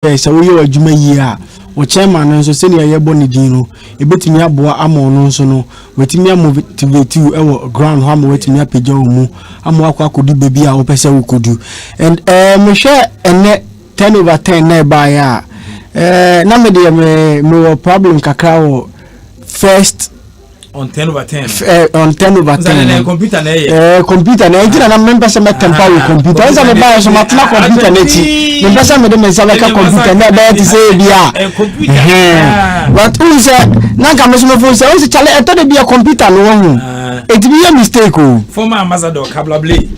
so we are adwuma yi a wo chairman nso se ne ye boni din no ebetimi aboa ama no nso no wetimi amotivate you ewo ground ho ama wetimi apagya wo mu ama akodi bebi a wo pese wo kodu and me hwe ene 10/10 na ba ya na me de me problem kakra wo first on 10/10 on 10/10 computer na computer na ejina na member se metempa we computer enza me ba so matna computer na ti member se me de me ka computer na ba ti say bia computer but who say na ka me so me say who say chale eto de bia computer no ho it be a mistake o former ambassador Kablable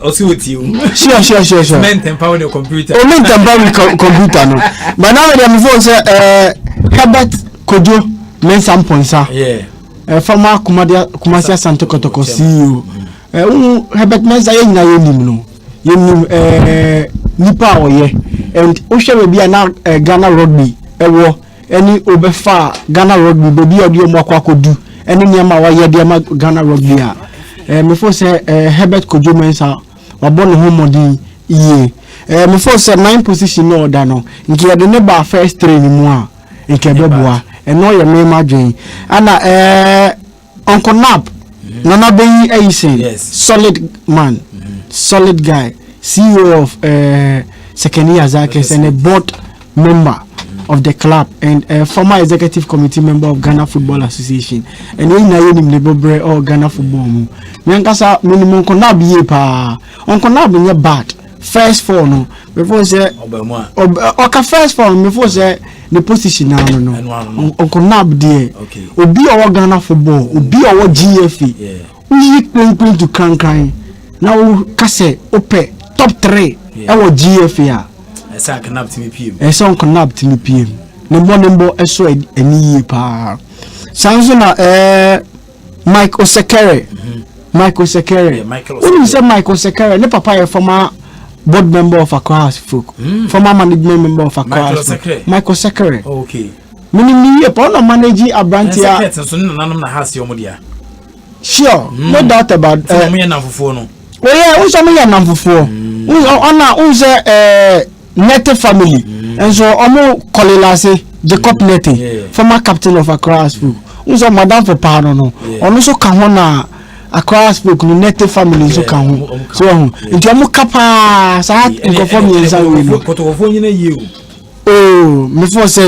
Osiwoti sure metempa we computer o metempa we computer no but now me phone say Herbert Kojo men samponsa former Kumasi Asante Kotoko CEO Herbert Mensa ye nyina yenim no yenim nipa oye and o hwe be na Ghana rugby ewo eni obefa Ghana rugby bebi odi omo akwakodu eni niam wa ye de ma Ghana rugby a me for say Herbert Kojo Mensa wabon ho modi iye me for say 9 position no order no nke ye de ne ba first training mu a nke beboa eno ye me madwen ana Uncle Nap nana be yi say solid man solid guy CEO of Sekeni Azakes and a board member of the club and former executive committee member of Ghana Football Association and we na yenim le bobre or Ghana football mu nyankasa minimum Uncle Nap ye pa Uncle Nap nye bad first four no before say oka first four before say the position now no Uncle Nap there obi o Ghana football obi o GFA we going to kan now kase ope top 3 e wo GFA esa Uncle Nap timi PM esa Uncle Nap timi PM ne mbo eso eni pa sanso na Mike Osekere when you say Mike Osekere ne papa ye former board member of Accra Folk former management member of Accra Michael Sekere okay mini ye pa no manage Abrantia so nanam na hase omodia sure no doubt about me na fufuo no we so me na fufuo ona unse Nete family and so omo kolelase Jacob Nete former captain of Accra Folk unso madam for pano no ono so ka ho na Accra Folk no Nete family so ka ho so ho nti omo kapa sa nkofo mi nsa we no kotofo nyina ye me for say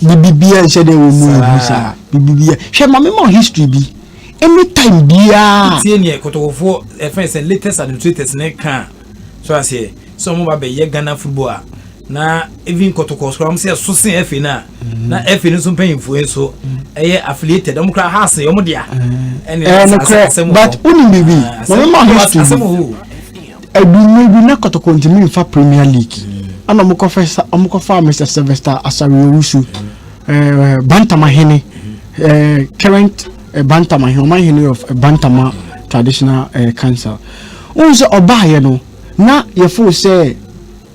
bibia nse de wo mu sa bibia hwe ma me mo history bi anytime bia tie ne kotofo fence latest administrators ne kan so ase so mo ba be ye Ghana football na even kotoko so am say so sen FA na FA no so mpanyimfo enso eye affiliated am kra house yo mo dia but uni bibi mo history ebi na kotoko ntimi fa Premier League ana mo confessa am ko fa Mr Sylvester Asariusu Bantama Hene current Bantama Hene of Bantama traditional council unso obaye no na ye fo say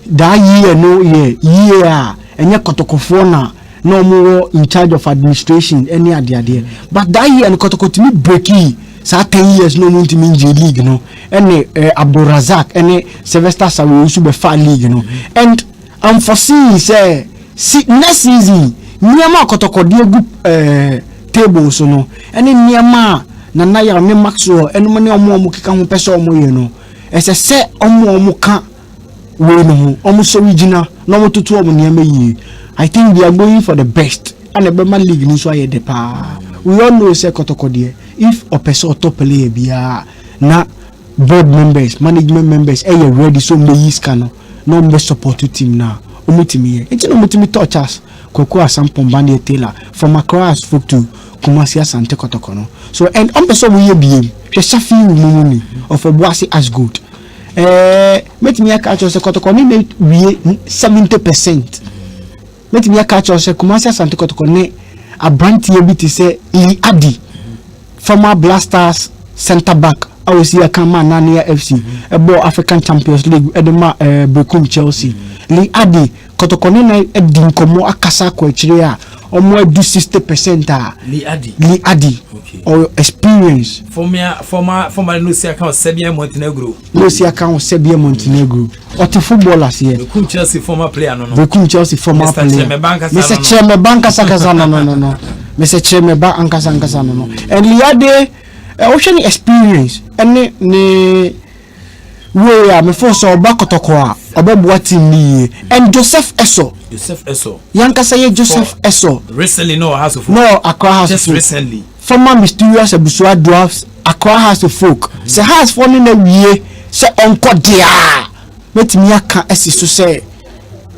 da year no year enye kotokofo na no more in charge of administration any ade but that year no kotokotimi breaki sa 10 years no ntimi nje league no ene Abdul Razak ene Sylvester Sawiusu be fa league no and I'm foreseeing say next season niama kotokodi egu table so no ene niama na ya me Maxwell ene mo ne omo keka ho pese omo ye no ese se omo ka we no almost original no to omo niama yi. I think they are going for the best and the Burma League ni so aye de pa we all know say kotokodi if a person top player bia na board members management members are ready so me use can no me support team na omutimi e no mutimi touch us Kwaku Asempa Mbane Taylor from Accra Folk to Kumasi Asante Kotoko no so and on person we biem hwe safi mu ni of Obuasi as good metimi aka cho se Kotoko ni we 70%. Metimi aka cho se Kumasi Asante Kotoko ne abrantie bi ti se Lee Adi former Blasters center back I was here Kama Nania FC ebo African Champions League edema Bekum Chelsea Lee Adi Kotoko ne na edi nkomo akasa kwa chire a omo do 60% Lee Addy okay or experience former no see account Serbia Montenegro or to footballers here the Chelsea former player no Chelsea former player Mr. Cheme Banka Sakasa no Mr. Cheme Banka Sakasa no and Lee Addy ocean experience and ne we are me force oba kotoko oba team ni and Joseph Eso Yankasa Joseph Eso recently no House of Folk no Accra House just recently former mysterious Abusua Dwarfs Accra House of Folk say has fallen na wie say onko dia metimi aka esi so say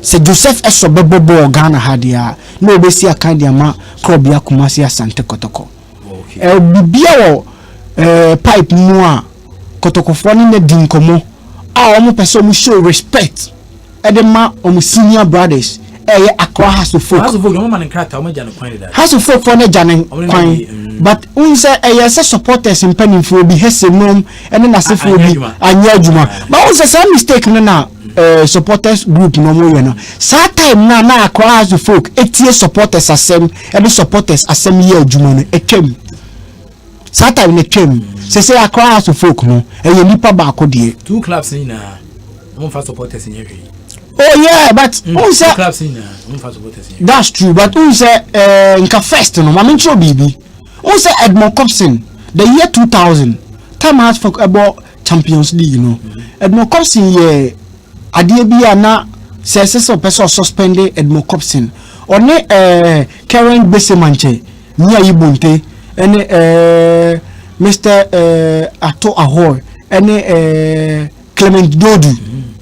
Joseph Eso bebo Ghana ha dia no obesi aka dia ma club ya Kumasi Asante Kotoko okay bibia wo pipe mu a Kotoko foni na di nkomo a omo person mu show respect edema omo senior brothers Accra House of Folk no man krata omo jane kwan da House of Folk for na jane kwan but unse say supporters in penifo bi hesemom ene na sefo bi anya adwuma but unse some mistake na supporters group no mo ye no sa time na Accra House of Folk etie supporters asem ebe supporters asem ye adwuma no etwam sa time na twam say Accra House of Folk no nipa ba akode two clubs ni na one for supporters in here. Oh yeah, but who say clubs in one for supporters in here. That's true, but who say nka first no ma mencho bibi who say Edmond Copson the year 2000 time has for about Champions League no Edmond Copson ye adie bia na say person suspended Edmond Copson one Karen Besemanche nia yibonte ene Mr. Ato Ahoy ene Clement Dodu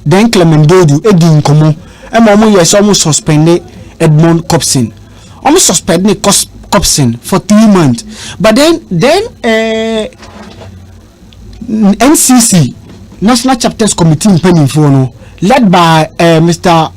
then Clement Dodu edi nkomo e mo yes almost suspended Edmond Copson almost suspended Copson for 3 months but then NCC National Chapters Committee in Penifo no led by Mr.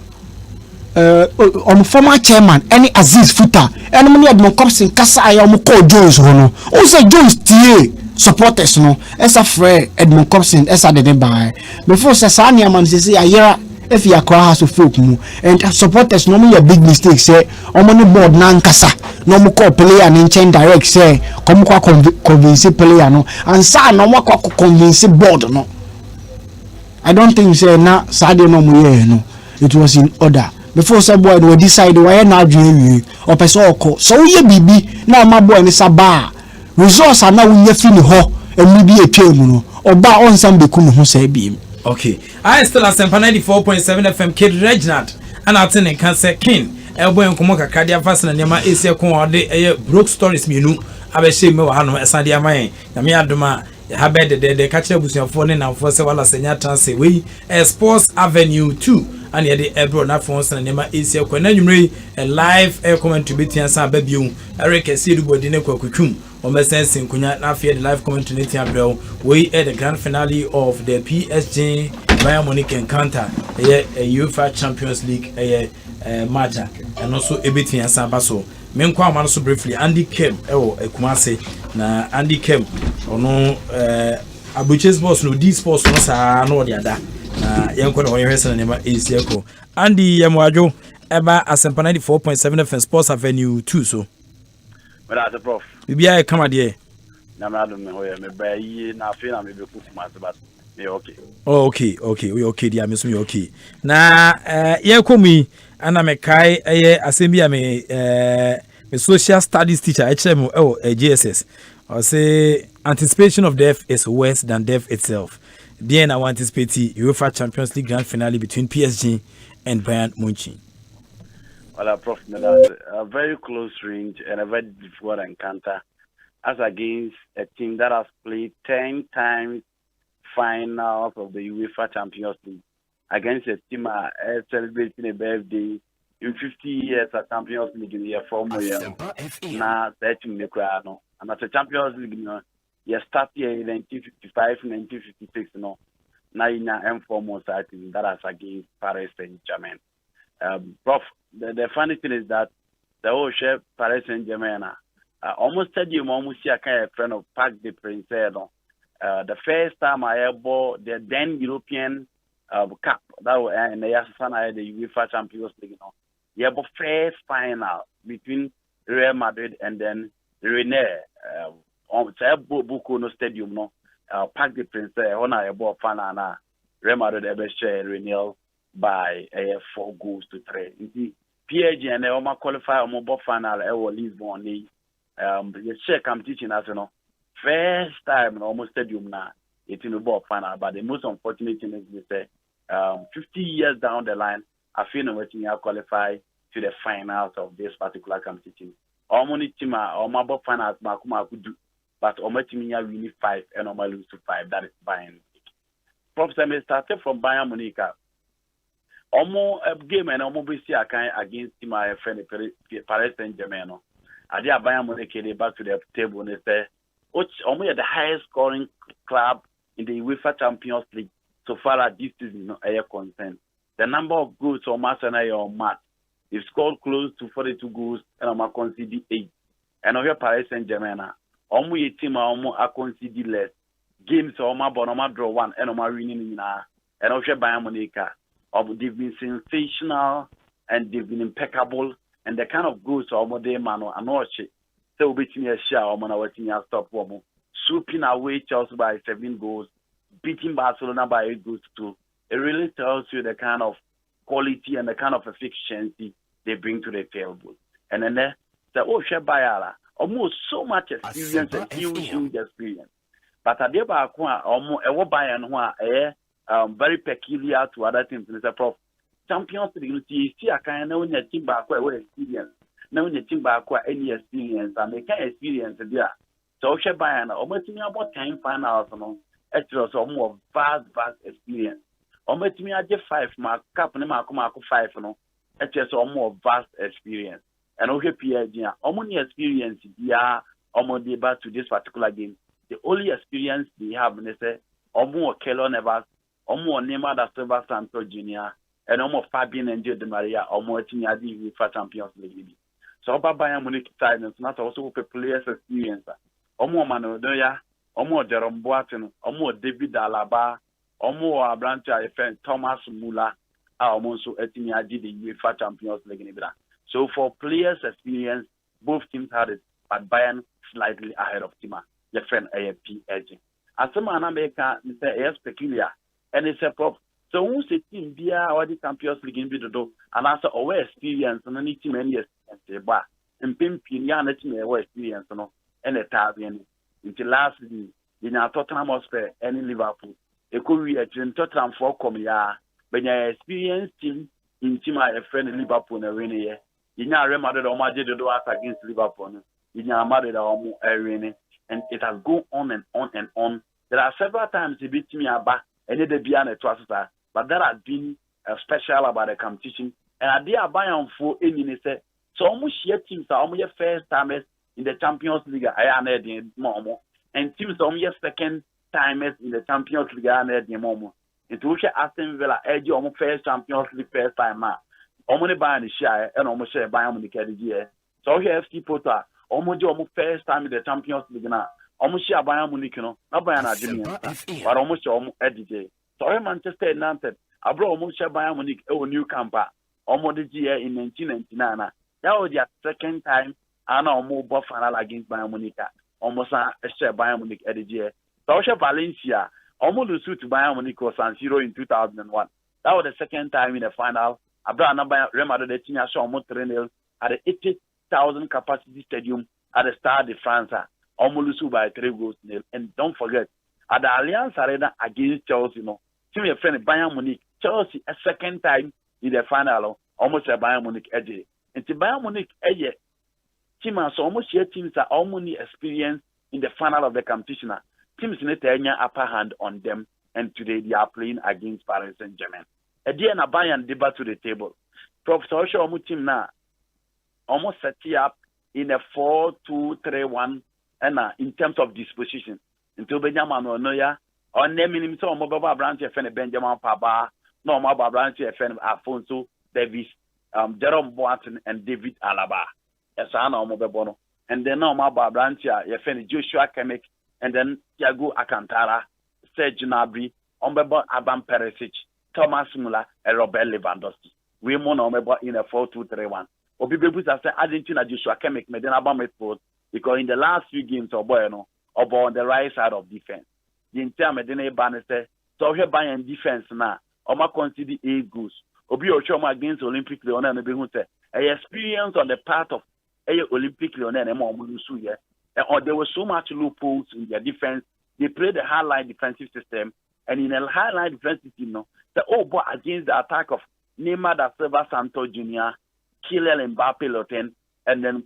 Former chairman any Aziz Futa and money Edmond Copson kasa ayo call Jones no o say Jones tie supporters no esa frɛ Edmond Copson esa de by before say sanya man say ayera if you Accra House of Folk mu and supporters no me big mistake say omo board na nkasa no mo call player ni chain direct say come kwa convince player no and sa no mo kwa convince board no I don't think say na Saturday no mo ye no it was in order before say boy no decide why na adwen or person okọ so ye bibi na ma boy ni saba resource na wo ye fini ho emu bi etwa mu no oba onsam beku no ho say bi okay I still Asempa 94.7 FM Kid Reginald and atene kan say king elboy nkomo kakra dia fast na nema esi ko ode broke stories mienu abehye me wa hano esade amayen na me adoma ha bed de catch abusuafo ne namfo se wala senya transfer we Sports Avenue 2 and ye de ebro na fon na nema esi ko na nwumre live comment to betian sa babiu Eric Esiedubodi ne kwakutwum o mesense nkunya na afie the live comment to netia brel we the grand finale of the PSG Bayern Munich encounter UEFA Champions League match and also ebetian sa baso menkwa amano so briefly Andy Kem Kumase na Andy Kem ono abuches boss no D sports no sa no de ada na yenko na oyehwese na nema esieko Andy yemwadwo eba Asempa 94.7 FM Sports Avenue 2 so but as a prof bibia come there na ma do me hoye me ba yi na afi na me be Kumase but me okay we okay dia me so me okay na yekomi ana me kai asembia me social studies teacher HM GSS I say anticipation of death is worse than death itself. Then I anticipate UEFA Champions League grand finale between PSG and Bayern Munich. Well, Prof, a very close range and a very difficult encounter as against a team that has played 10 times finals of the UEFA Champions League against a team celebrating a birthday in 50 years at Champions League in the year 4 years. Now, that team no. And at the Champions League, you start here in 1955, 1956, no. Now in M4 that is against Paris Saint-Germain. Prof, the funny thing is that the whole chef Paris Saint-Germain almost stadium almost see a kind of friend of Parc des Princes. The first time I ever the then European Cup that was in the UEFA Champions League. You have a first final between Real Madrid and then Rennes on Buko no stadium no Parc des Princes on a ball final na Real Madrid ever share Rennes by 4-3. PSG and they qualify on ball final Lisbon ni the share competition as you know first time almost stadium na it's in the ball final, but the most unfortunate thing is they say 50 years down the line I feel no waiting to qualify to the finals of this particular competition. Almost team or my ball finals Makuma could do, but almost team win 5 and almost lose to 5. That is Bayern. Prof. Semi started from Bayern Munich. Almost a game and almost see a kind against team I friend Paris Saint-Germain. I did Bayern Munich back to the table and they say, almost the highest scoring club in the UEFA Champions League so far as this season is concerned. The number of goals or match and or match, they scored close to 42 goals and I'm conceded 8. And over Paris Saint-Germain, almost a team almost conceded less. Games almost draw 1 and I'm winning and over Bayern Munich. They've been sensational and they've been impeccable and the kind of goals almost they man and not so between a share or watching a stop swooping away Chelsea by 7 goals, beating Barcelona by 8 goals to 2. It really tells you the kind of quality and the kind of efficiency they bring to the table. And then the Bayala, almost so much experience and huge experience. But at the almost a Bayern who very peculiar to other teams. And it's a Prof. Champions League, you see a kind of team back experience. Now in the team back any experience and they can experience there. So Bayern almost about 10 finals, it was almost vast experience. Almost me I just 5 mark cap and mark 5 it was almost vast experience. And okay PSG almost experience almost back to this particular game. The only experience they have they say almost Keylor Navas, almost Neymar da Silva Santos Jr. and almost Fabian and Di Maria almost in the UEFA Champions League. So about Bayern Munich side and not also a players experience. Almost Manodoya, almost Jerome Boateng, almost David Alaba, almost Abrancha friend Thomas Muller, almost the UEFA Champions League. So for players experience, both teams had it, but Bayern slightly ahead of Tima, the friend AFP edging. As some America is peculiar, and it's a prop. So who's a team via or the Champions League in Bido, and after our experience and any team any experience, but in Pimpin, Yana team experience, and a Tavian. Until last season, in our Tottenham Hotspur and in Liverpool, a career in Tottenham for Comia, when you experience team in team a friend in Liverpool and a winner. You know, remember the Majid against Liverpool, you know, Madrid arena, and it has gone on and on and on. There are several times he beat me about and they be an a but that has been special about the competition. And I did buy on for any say so almost share teams are almost first timers in the Champions League. I am the Momo, and teams are almost second timers in the Champions League. I am the Momo. Into which Aston Villa edge almost first Champions League first time. Almost buy the share and almost share buy on the year. So here FC Porto almost first time in the Champions League now. Almost share Bayern Munich, not Bayern Argentina, but almost DJ. So Manchester United, I brought almost share Bayern Munich a new camper, almost the year in 1999. That was their second time, and almost bought final against Bayern Munich. Almost a share Bayern Munich at the year. So share Valencia, almost lose to Bayern Munich or San Siro in 2001. That was the second time in the final. I brought another remember the team show almost 3-0 at the 80,000 capacity stadium at the Stade de France. Almost by 3 goals. And don't forget, at the Allianz Arena against Chelsea, team your friend Bayern Munich, Chelsea a second time in the final, almost a Bayern Munich edge. And the Bayern Munich edge, team has almost your teams are almost experience in the final of the competition. Teams need to have upper hand on them, and today they are playing against Paris Saint-Germain. A day and a Bayern debate to the table. Professor Osho almost team now almost set up in a 4-2-3-1. And in terms of disposition, until Benjamin Onoya, on naming him so mobile branch FN Benjamin Paba, no mobile branch FN Alfonso Davis, Jerome Boateng and David Alaba. Yes, I know mobile. And then no mobile branch FN Joshua Kimmich, and then Thiago Alcantara, Serge Gnabry, Ombebo Aban Perisic, Thomas Muller, and Robert Lewandowski. We mono in a 4-2-3-1. Obi Bebu say Argentina Joshua Kemik Medina midfield because in the last few games or on the right side of defense. The entire Medina ban say so here Bayern defense now. Oma consider 8 goals. Obi Ochoma against Olympic Lyon and Bebu say a experience on the part of Olympic Lyon and Momusu here. Or there was so much loopholes in their defense. They played the high-line defensive system, and in a high-line defensive system, against the attack of Neymar da Silva Santos Jr., Kylian Mbappe Loten, and then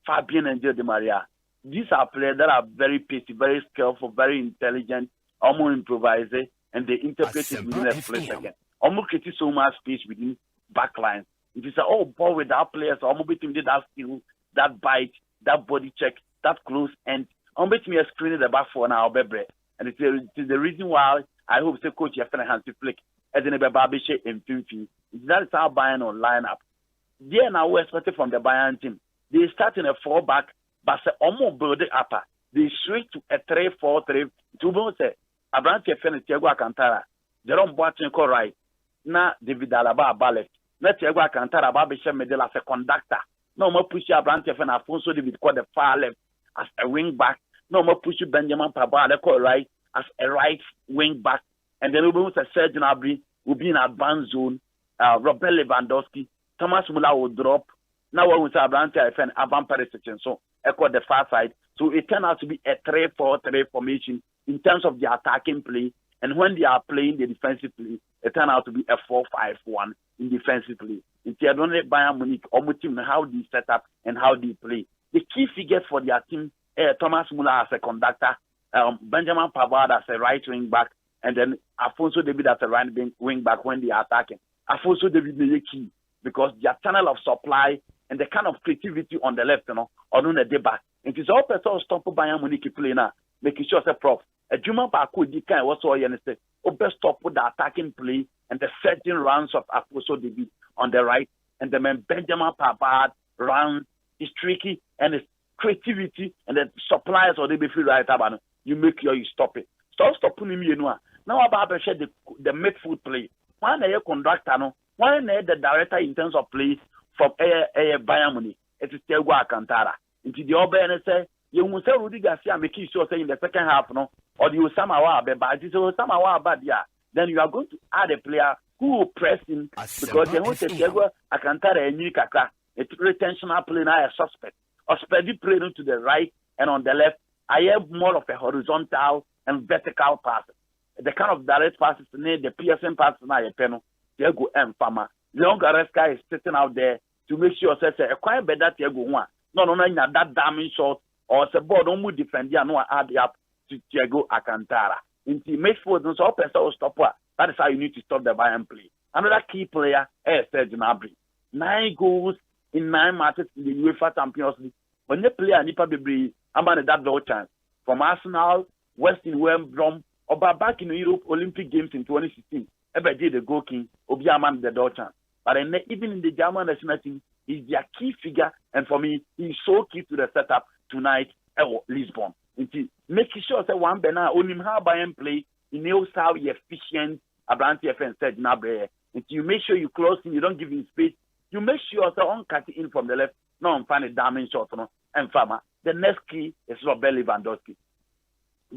Fabian Angel Di Maria. These are players that are very pacey, very skillful, very intelligent, almost improvising, and they interpret it within a split second. Almost creating so much space within backlines. If you say, with our players, almost between that skill, that bite, that body check, that close end, I'm betting me a screen in the back for now, Bebre. And it's the reason why I hope the coach Yefan Hansi Flick as in a Babishe and Finfi. That is our Bayern on lineup. They are now expected from the Bayern team. They start in a 4-back, but say almost build it up. They switch to a 3-4-3. To say Abraham Yefan Thiago Alcantara, Jerome Boateng right. Na David Alaba left. Na Thiago Alcantara Babishe Medela as a conductor. No more push Abraham Yefan Afonso David called the far left as a wing back. No more push Benjamin Pavard right as a right wing back. And then we will say Serge Gnabry will be in advanced zone. Robert Lewandowski, Thomas Muller will drop. Now we will say Abraham Yefan Avant Perisic, so echo the far side. So it turned out to be a 3-4-3 formation in terms of the attacking play. And when they are playing the defensive play, it turned out to be a 4-5-1 in defensive play. In Theodore Bayern Munich, team how they set up and how they play. The key figures for their team, Thomas Muller as a conductor, Benjamin Pavard as a right wing back, and then Afonso David as a right wing back when they are attacking. Afonso David is key because their channel of supply and the kind of creativity on the left, on the back. It is all person stop Bayern Munich play now, making sure say Prof. A Juma Baku di kind was all you say, best stop with the attacking play and the certain runs of Afonso David on the right, and then Benjamin Pavard runs is tricky and it's creativity and the suppliers or they be free right about you make sure you stop it. Stop stopping me now about the midfield play. Why are you conductor no? Why are the director in terms of play from Bayern Munich? It is Thiago Alcantara. Into the other and say you will say Rudy Garcia making sure say in the second half no or you Samawa but it is Samawa bad then you are going to add a player who will press him because they want to Thiago Alcantara and Nikaka. It's retentional play now a suspect. Or spready play to the right and on the left. I have more of a horizontal and vertical pass. The kind of direct passes the PSN passes now a penal. Thiago M. Fama. Leon Goretzka is sitting out there to make sure say a quite better Thiago one. No, that damning shot or a board don't move defend ya no add up to Thiago Alcantara. In the midfield, so person will stop. That is how you need to stop the Bayern play. Another key player is Serge Gnabry. 9 goals in 9 matches in the UEFA Champions League. When they play Nipa Bibri, I'm on that double chance. From Arsenal, Western Brom, or back in the Europe Olympic Games in 2016, ever did the goal king, Obiaman the double chance. But even in the German national team, he's their key figure, and for me, he's so key to the setup tonight at Lisbon. Making sure that one Bena only how Bayern play, he knows how he efficient Abraham Yefan said Gnabry. You make sure you close him, you don't give him space. You make sure that on cut in from the left, no one find a damning shot, and farmer. The next key is Robert Lewandowski.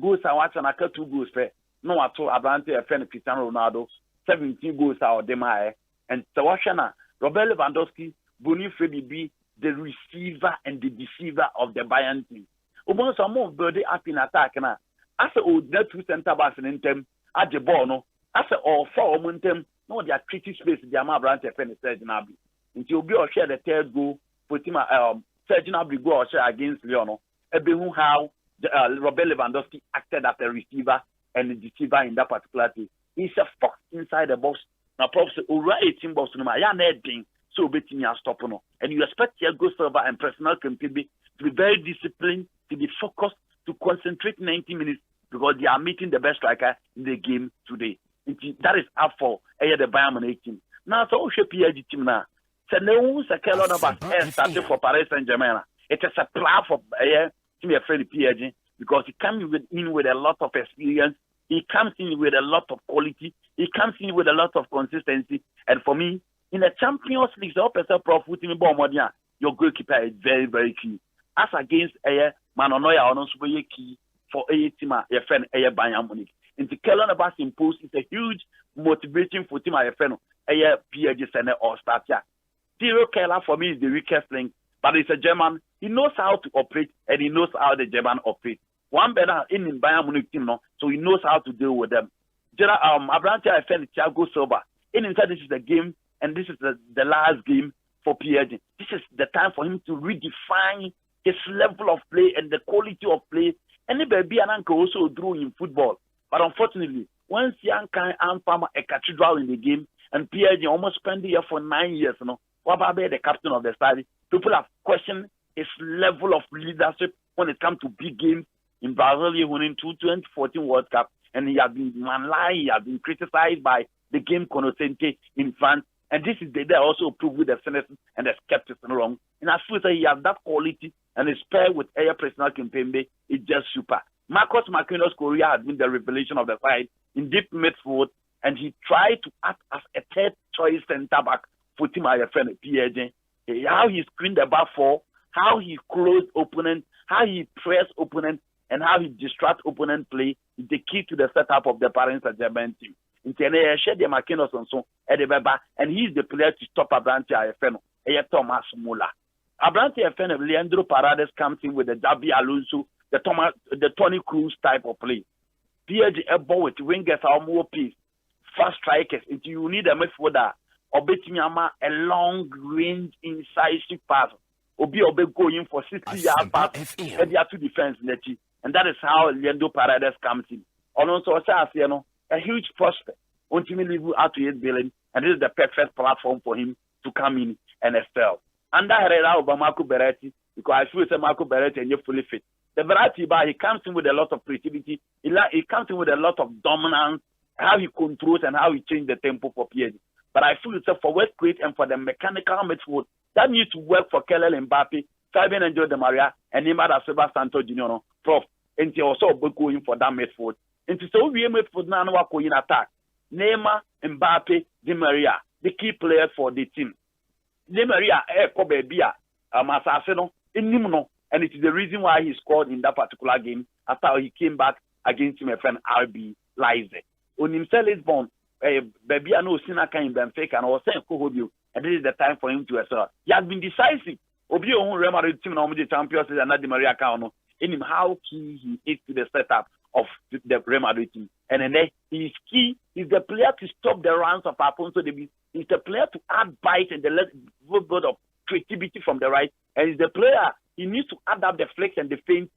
Goals are watching, I cut 2 goals fair. No, at all, Abraham Yefan Cristiano Ronaldo, 17 goals are them high. And Tawashana, Robert Lewandowski, Boni Fredi the receiver and the deceiver of the Bayern team. Almost some more birthday up in attack now. As a old 2 center backs in them at the ball, no. As a all 4 momentum, no, they are treaty space, the Abraham Yefan Serge Gnabry. Until we all share the 3rd goal, put him Serge Gnabry go or share against Leon. Ebehu how Robert Lewandowski acted as a receiver and a deceiver in that particular team. He's a fox inside the box. Now, Prof said, "Alright, 18 box no matter. Anything so betting you stop no." And you expect Thiago Silva and personal Kempembe to be very disciplined, to be focused, to concentrate 90 minutes because they are meeting the best striker in the game today. That is up for the Bayern Munich team. Now, so we should PSG team now. So no second number started for Paris Saint-Germain. It is a plan for team afraid PSG because he comes in with a lot of experience. He comes in with a lot of quality. He comes in with a lot of consistency. And for me, In the Champions League, the opposite Prof Utimi Bomodia, your goalkeeper is very, very key. As against a Manonoya or non key for a team, your friend a Bayern Munich. In the Kellen Abbas impose is a huge motivation for team a friend a PSG center or starter. Tiro Keller for me is the weakest link, but it's a German. He knows how to operate and he knows how the German operates. One better in Bayern Munich team, no, so he knows how to deal with them. Abrante I felt Thiago Silva. Inside this is the game, and this is the last game for PSG. This is the time for him to redefine his level of play and the quality of play. And baby and also drew in football. But unfortunately, once Yankai and Palmer a cathedral in the game, and PSG almost spent the year for 9 years, you know, Wababe, the captain of the side, people have questioned his level of leadership when it comes to big games. In Brazil, he won in 2014 World Cup, and he has been he has been criticized by the game Conocente in France. And this is they also prove with the cynicism and the skepticism wrong. And I feel that he has that quality, and his pair with Air Personal Kimpembe is just super. Marcos Marquinhos Correa has been the revelation of the side in deep midfield, and he tried to act as a third choice centre back for Team IFN PSG. How he screened the back four, how he closed opponent, how he pressed opponent, and how he distract opponent play is the key to the setup of the Paris Saint-Germain team. And he's the player to stop Abrante IFN, Thomas Muller. Abrante IFN, Leandro Paredes comes in with the Javi Alonso, the Toni Kroos type of play. PSG a ball with wingers are more pace, fast strikers. If you need a midfielder, or Betinyama a long range incisive pass, or be going for 60-yard pass, and they are two defense net. And that is how Leandro Paredes comes in. Also, a huge prospect. Ultimately, out to 8 billion, and this is the perfect platform for him to come in and excel. Under Herrera over Marco Beretti, because I feel it's Marco Beretti and you're fully fit. The Beretti, he comes in with a lot of creativity. He comes in with a lot of dominance, how he controls and how he changes the tempo for PSG. But I feel it's a forward great and for the mechanical midfield that needs to work for Kylian Mbappe, Fabian Angel Di Maria, and Neymar da Silva Santos Jr. Prof. And he also going for that midfield. And so we midfield now in attack. Neymar, Mbappe, Di Maria, the key players for the team. Di Maria, Masaseno, and it is the reason why he scored in that particular game after he came back against my friend RB Leipzig. On himself is born, baby, I know Sinaka in Benfica, and I was saying, and this is the time for him to excel. He has been decisive. Obio Real Madrid team, the champions, and not Di Maria Cano. In him, how key he is to the setup of the Real Madrid team. And then he is key. He's the player to stop the runs of Alfonso Davies. He's the player to add bite and the little bit of creativity from the right. And he's the player, he needs to add up the flex and the feint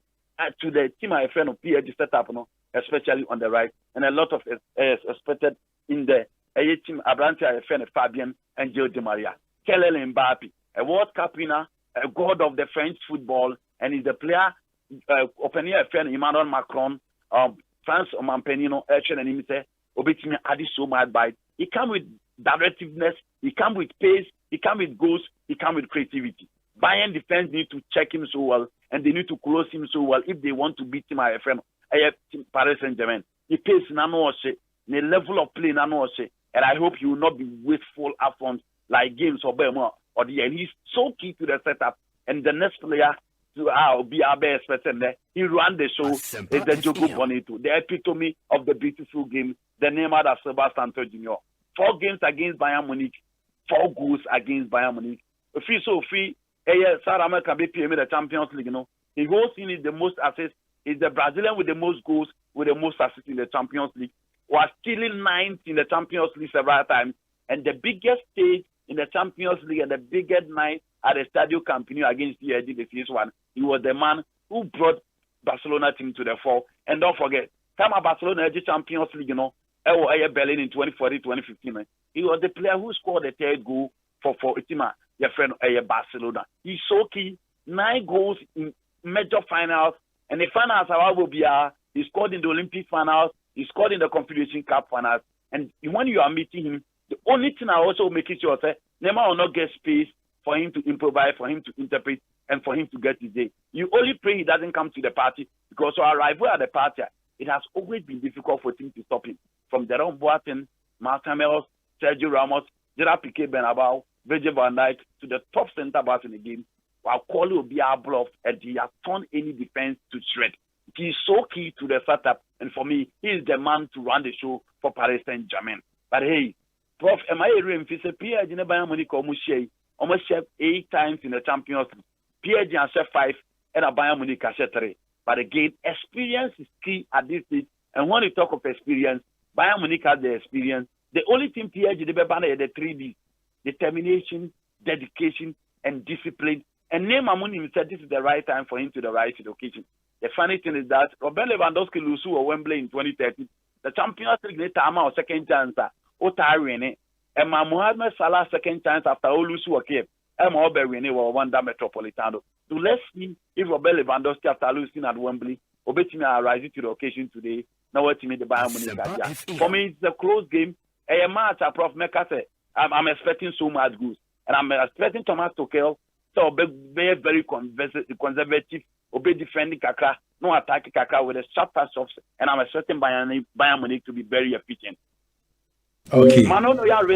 to the team IFN of PSG setup, especially on the right. And a lot of expected in the team Abrante IFN, Fabian and Gio Di Maria. Kylian Mbappe, a World Cup winner, a god of the French football, and he's the player, opening IFN, Emmanuel Macron, France Mampenino, Elchen and him say, Obetimi added so much bite. He come with directiveness, he come with pace, he come with goals, he come with creativity. Bayern defense need to check him so well, and they need to close him so well if they want to beat him at Paris Saint-Germain. He pace nano the level of play nano and I hope he will not be wasteful upfront like games or Bema or the end. He's so key to the setup, and the next player to be our best person there. He ran the show. Asempa is the Joko Bonito, the epitome of the beautiful game, the Neymar da Silva Santos Jr. 4 games against Bayern Munich, 4 goals against Bayern Munich. If he's so free, South America be PM the Champions League, He holds in it the most assists. He's the Brazilian with the most goals, with the most assists in the Champions League. Was stealing 9th in the Champions League several times. And the biggest stage in the Champions League and the biggest night at the Stadio Camp Nou against PSG, the first one. He was the man who brought Barcelona team to the fall. And don't forget, come at Barcelona Champions League, Berlin in 2014-2015. He was the player who scored the 3rd goal for Itima, your friend Barcelona. He's so key. 9 goals in major finals. And the finals will be he scored in the Olympic finals, he scored in the Confederation Cup finals. And when you are meeting him, the only thing I also make it sure that Neymar will not get space for him to improvise, for him to interpret, and for him to get his day. You only pray he doesn't come to the party, because our arrival at the party, it has always been difficult for him to stop him. From Jerome Boateng, Martin Melos, Sergio Ramos, Gerard Piqué Benabao, Virgil van Dijk to the top center back in the game, while Quali will be our bluff, and he has turned any defense to shred. He is so key to the setup, and for me, he is the man to run the show for Paris Saint-Germain. But hey, Prof, am I a real Pierre Bayern Munich almost 8 times in the Champions League. Pierre has 5 and a Bayern Munich has 3. But again, experience is key at this stage. And when you talk of experience, Bayern Munich has the experience. The only thing Pierre is the 3D: determination, dedication, and discipline. And name Amuni said this is the right time for him to the right location. The funny thing is that Robert Lewandowski lose to Wembley in 2013. The Champions League time our second chance. Otari and Mohamed Salah second chance after Olusu Okep. And Oberwini or Wanda Metropolitano. So let's see if Robert Lewandowski after losing at Wembley, Obetimi are rising to the occasion today. Now what me the Bayern Munich. For me, it's a close game. A match, Prof Meka say, I'm expecting so much goals. And I'm expecting Thomas Tuchel to be very conservative, obey defending Kaka, no attack Kaka with a sharp pass off, and I'm expecting Bayern Munich to be very efficient. Okay. Manoya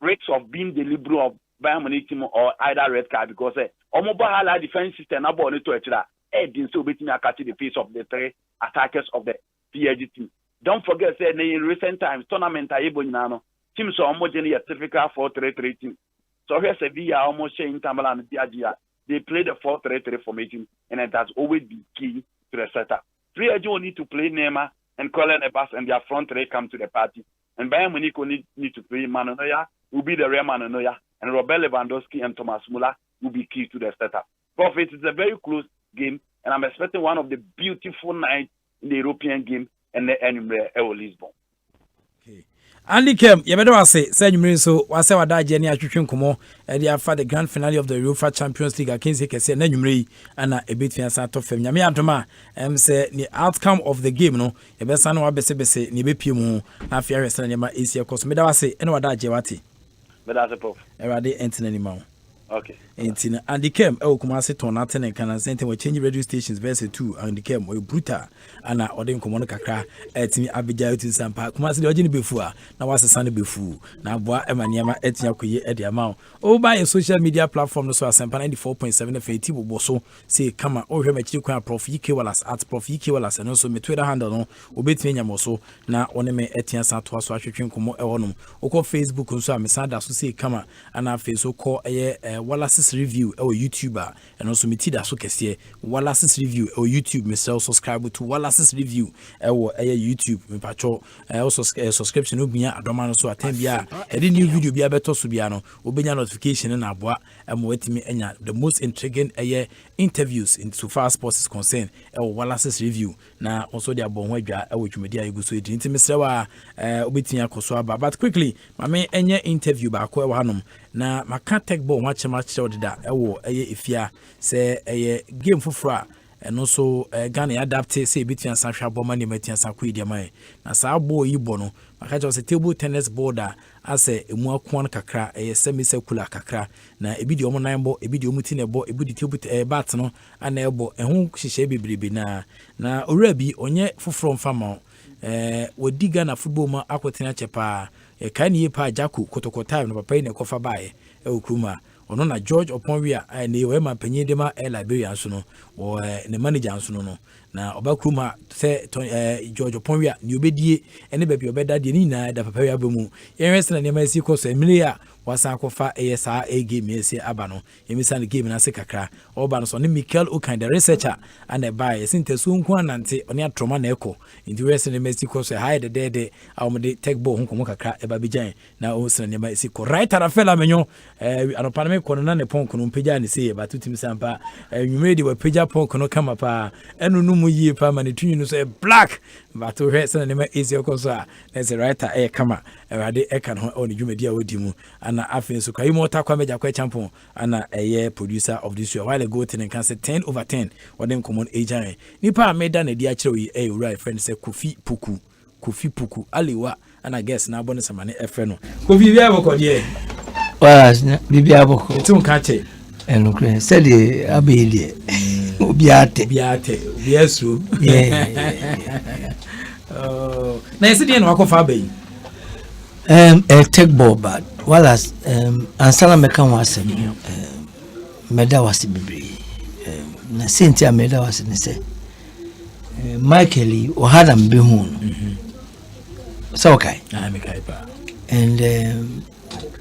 risks of being the liberal of Bayern Munich team or either red card because Omobahala defense system na ball to each other. Didn't so between catch the pace of the 3 attackers of the PSG team. Don't forget, say in recent times tournament Ibonano teams are almost a typical 4-3-3 team. So here's Sevilla almost saying Tamala and Diagia. They play the 4-3-3 formation, and it has always been key to the setup. 3 will need to play Neymar and Colin Ebas, and their front 3 come to the party. And Bayern Munich will need to play Manoya, will be the real Manoya, and Robert Lewandowski and Thomas Müller will be key to the setup. Profit is a very close game, and I'm expecting one of the beautiful nights in the European game and the Enumere Lisbon. Andy Kem, you better say so was our dad Jenny Attrition Como, and they have the grand finale of the UEFA Champions League against Hekese Nenumri and a bit Fiansato Fem. Yami Antoma, say the outcome of the game, no, a best son of Bessebese, Nibepimu, Afia Sanema is your cosmedawase, and what I Jewati. But as a prof, Erade Anthony Mount. Okay. And the Kem, Kumasi Tonaten and Can send him change radio stations verse 2 and the Kem were brutal and I ordered Comonica at me Abijay to Sampa Kumasi Login before now was a Sunday before now Boa Emaniama Etiakuye at the amount. Oh, by a social media platform, so Asempa 94.7 FAT Boso say come on, him at Prof E.K Wallace at Prof E.K Wallace and also me Twitter handle no Obetmania Moso now on me Etian Santo so I should Kumo Eonum Oko Facebook and so I'm sad so say come and I face so call a Wallace's review or YouTuber and also me tida so kese Wallace's review or YouTube me subscribe to Wallace's review or YouTube me patcho also subscription obia adoma no so attend bia any new video bia beto so bia no obenya notification na aboa amwetimi enya the most intriguing interviews in so far sports is concerned Wallace's review na also the abon ho adwa awotwumedi ayi so edi ntimi srewa obetimi akoso aba but quickly mame enye interview ba ko hanom na maka tech ball watch da ewo efia se game foforo and also Ghana adapt say between Sanhwa Boma ne Matian Sanko Idiamai na saa ball yi bo no maka just table tennis board as emu akon kakra semi circular kakra na ebi di omo nan bo ebi di omu ti ne bo ebi di table bat no ana ebo ehun hihye bebrebe na owura bi onye foforo mfama wodi Ghana football ma akotena chepa kan yi pa Jaku kotoko time no papa ne kofa bae okruma ono na George Oponwia ne we ma panyin de ma Liberia so no o ne manager so no na obakruma se George Oponwia ni obedie ene ba bi obeda de ni na da papa ya bamu yenwese na ne ma si ko so emilia wasa kofa esa game ese aba no yemisa ne game na se kakra oba no so ne Michael Okan the researcher and the buy sintesu nko anante oni atroma na eko ndi wese ne Mexico so hide de awomde tech ball nko kakra eba bijan na o se ne ma si ko right Rafael menyo anopa me kono na ne ponko no peja ne se ba tutim sampa nwumedi wa peja ponko no kama pa enu numu yie pa ma ne tunyu no so black ba to wese ne ma esi ko so a na right kama ade ekan ho oni dwumedi a odi mu na afin so kai mota kwa meja kwa champion ana producer of this show while ago ten can say 10/10 wadem common agent nipa meda na dia kire yi right friend say Kofi Puku aliwa ana guess na bonus amane efe no Kofi bia boko de was bibia boko etum ka che enukre said the abeli obiate obiasu oh na ese de no akofa bayi a tech ball bad Wallace ansala meka ho asem meda wase bebre na sentia meda wase ne se Michael ohadam be hu so okay and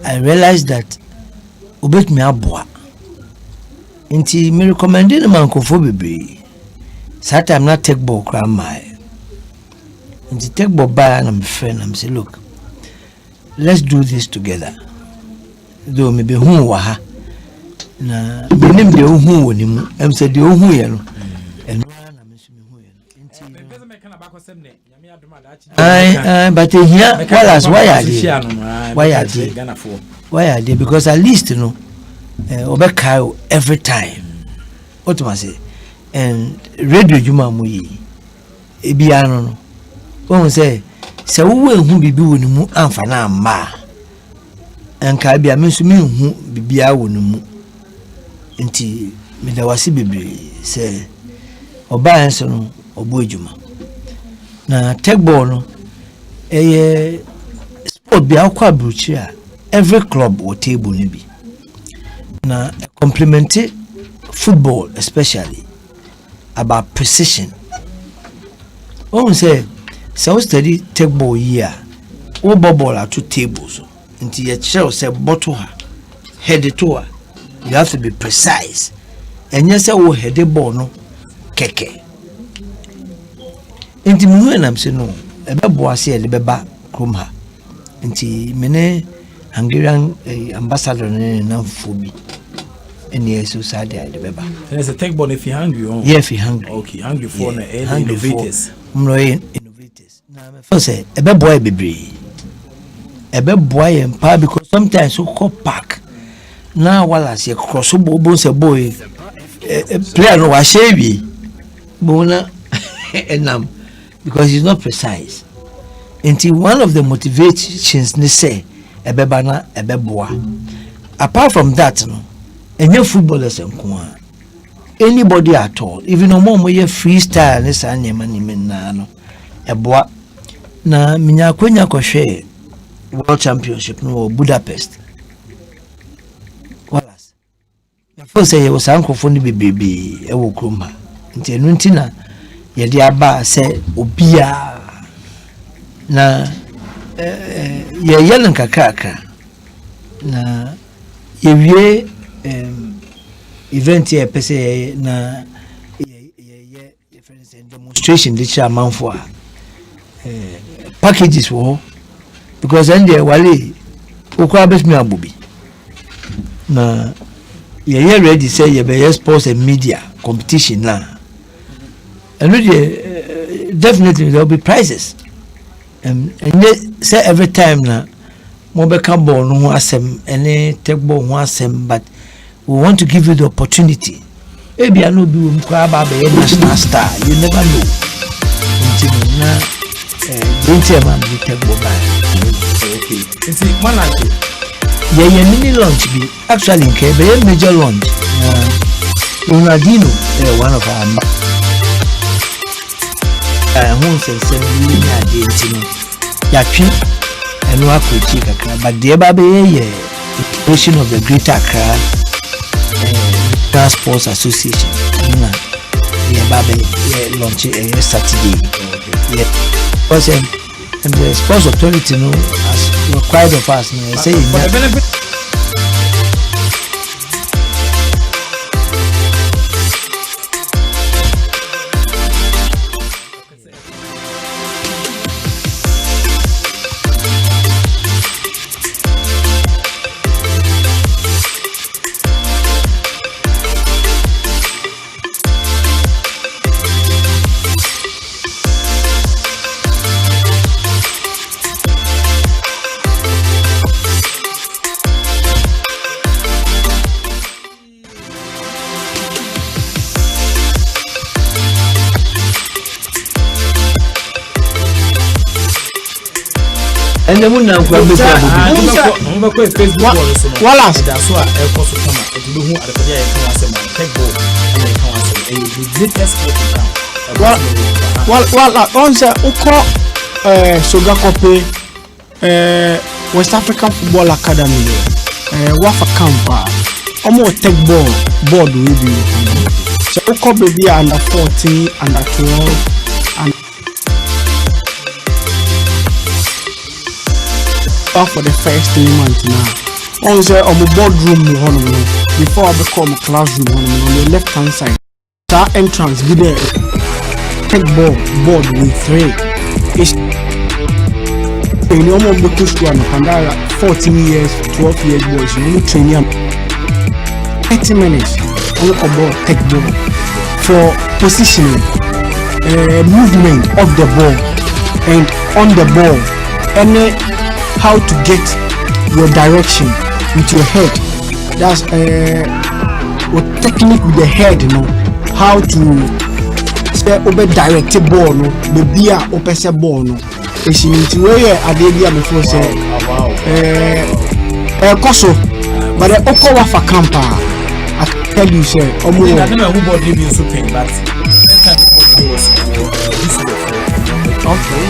I realized that obet me aboa nti me recommend na mankofo bebre that I'm not take ball cram my nti take ball by na me friend am say look, let's do this together. Though me be hu wa ha na benim de hu woni mu am say de hu ye no eno na me so me hu ye nti but here Wallace why are they because at least you know obeka every time what must say and radio juma mu yi ebia no won say se wo ehu bibi woni mu amfa na amma enka bia me so me hu bibia woni mu nti me da wase bebre se oba enso no obo ejuma na tekball no sport bia kwa bruchi a every club or table ni bi na complement football especially about precision. Oh say so study tekball here o ball at two tables until you shall say bottle her head to her. You have to be precise and yes I will head the ball no keke nti mu na am say no e be boase e be ba krom ha nti mene Hungarian ambassador na fobi any so sad the beba there's a tekball if you hungry on yeah if you hungry okay hungry for na innovators innovators na me for say e be boy bebre e be boy empa because sometimes so call park na Wallace cross bo say boy player no wa shebi bona enam because he's not precise until one of the motivations they say ebeba na ebeboa. Apart from that no any footballers enko anybody at all even no more ye freestyle ne sa nyema ni menna no eboa na minya kwenya kohwe world championship no Budapest Wallace na for say ye was ankofo ni bebebe e wo kroma nti enu ntina ye de aba se obia na ye yelen kakaka na ye wie event here pese na ye demonstration the chairman for packages for because then there wale okwa bet me abubi na ye ready say ye be sports and media competition na and definitely there will be prizes and say every time na mo be ka ball no asem any take ball no asem but we want to give you the opportunity maybe I know be we kwa ba be national star you never know until na don't ever be take ball by okay it's one like yeah mini launch be actually nke be major launch Ronaldinho one of our who says ya twi enu akochi kakra but the eba be ye version of the Greater Accra Transport Association na ye babe ye launch Saturday yeah because and the sports authority no as required of us no say and the moon now go be Facebook Wallace that's why e ko so kama e do hu adefode e kan asem tekball e kan asem e do latest sport wala on say ukọ soga kope West African Football Academy. Wafa Kampa. Almost take board with you. So Oko baby under 14, under 12, and for the first 3 months now. On the boardroom before I become a classroom on the left hand side. That entrance be there. Take board with 3. It's you almost be to and 14 years, 12 years boys. You only train them 30 minutes. On the ball, take ball for positioning, movement of the ball, and on the ball, and how to get your direction with your head. That's what technique with the head, you know, how to over direct the ball, no, the beer opesa ball, no. It's in the way I did before say, Koso, but the Oko Wafa Kampa. I can tell you, sir. I don't know who bought you so paying, but next time it was this way. Okay.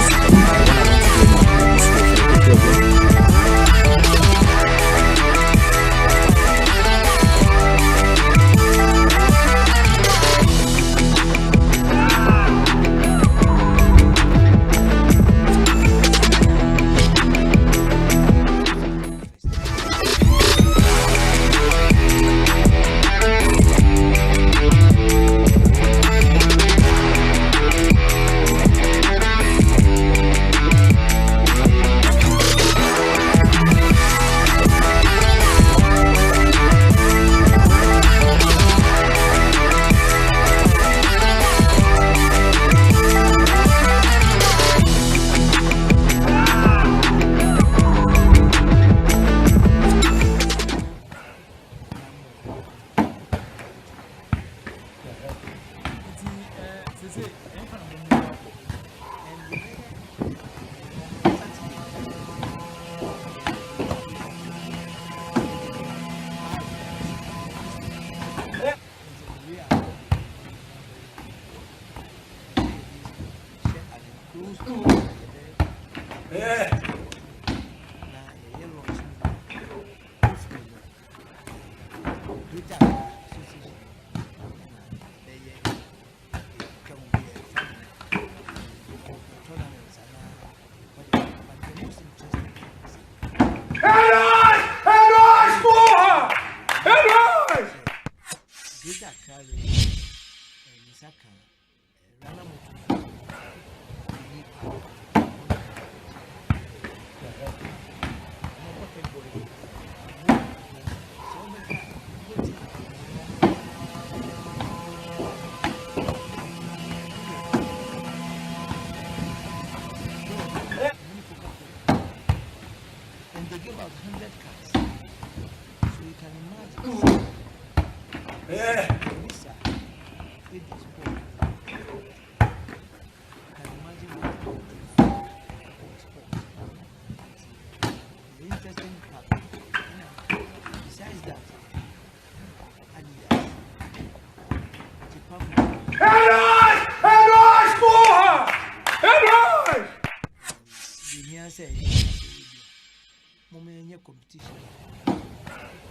Competition.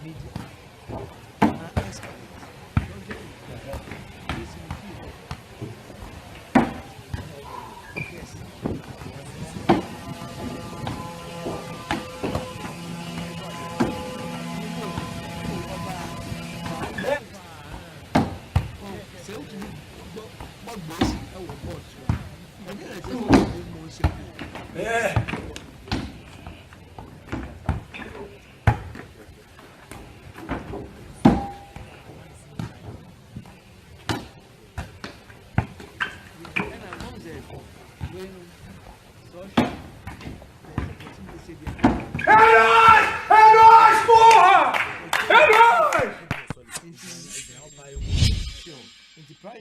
Media.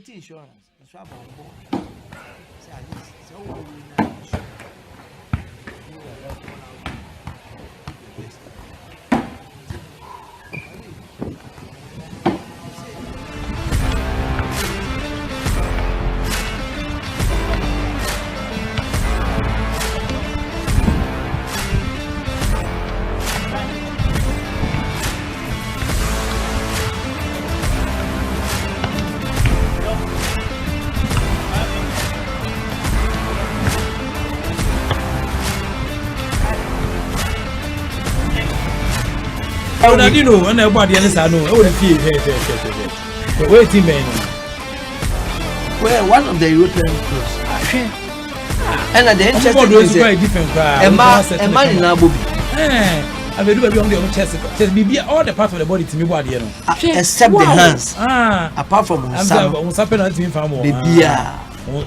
Insurance, it's about board. Ronaldinho and everybody else I know. Oh, the waiting man. Well, one of the European clubs. And at the end, it's very different. A man in Abu I will do on the chest. Just be all the parts of the body to me, what you know. Except the hands. Apart from on Sappin and Team Famo.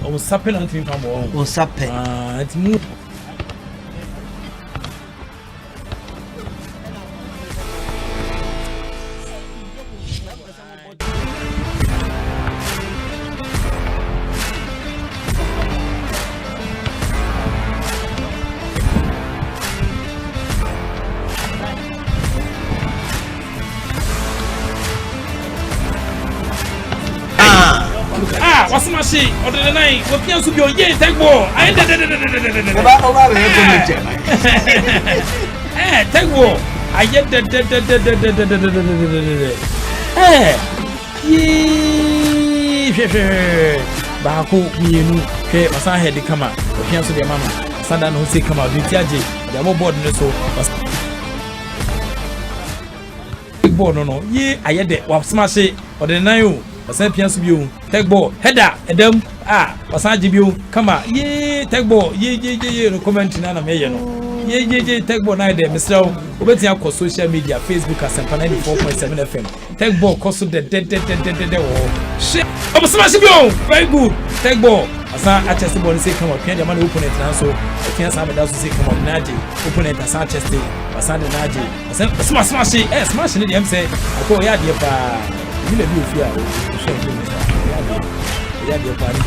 On Sappin and Team Famo. On Sappin. It's me. What's my shit? Or the night, what can you be? Yeah, take ball. I take ball. I get the Baku, you know, Massa had the come out. What can you say, Mamma? Sandan who say come out, the TJ, the more board in the soul. Big ball, no, yeah, I get that. What's my shit? Or the night. Asempa subiu take ball header edem wasaji biu kama ye take ball ye no comment na meye no ye take ball na dey Mr. Obetia ko social media Facebook Asempa 94.7 FM take ball koso de oh shit obasama subiu very good take ball asa achese ball say come up man opponent na so can say that say come up naje opponent asa achese asa de naje smash ni dem say ko ya de pa you let me fear. Yeah, the party.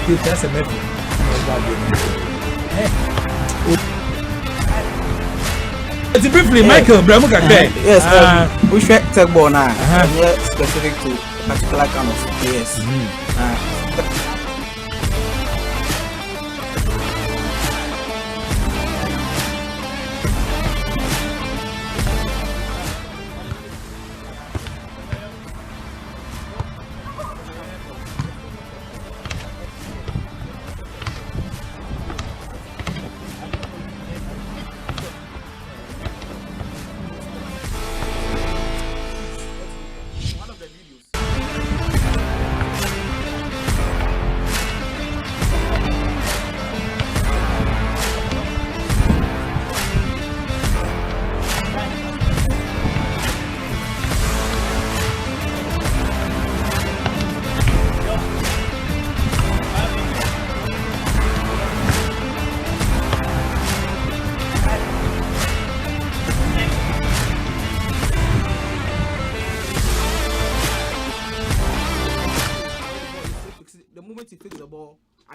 You that's a method. It's briefly, Michael. Yes, we should take ball now. Specific to particular kind of players.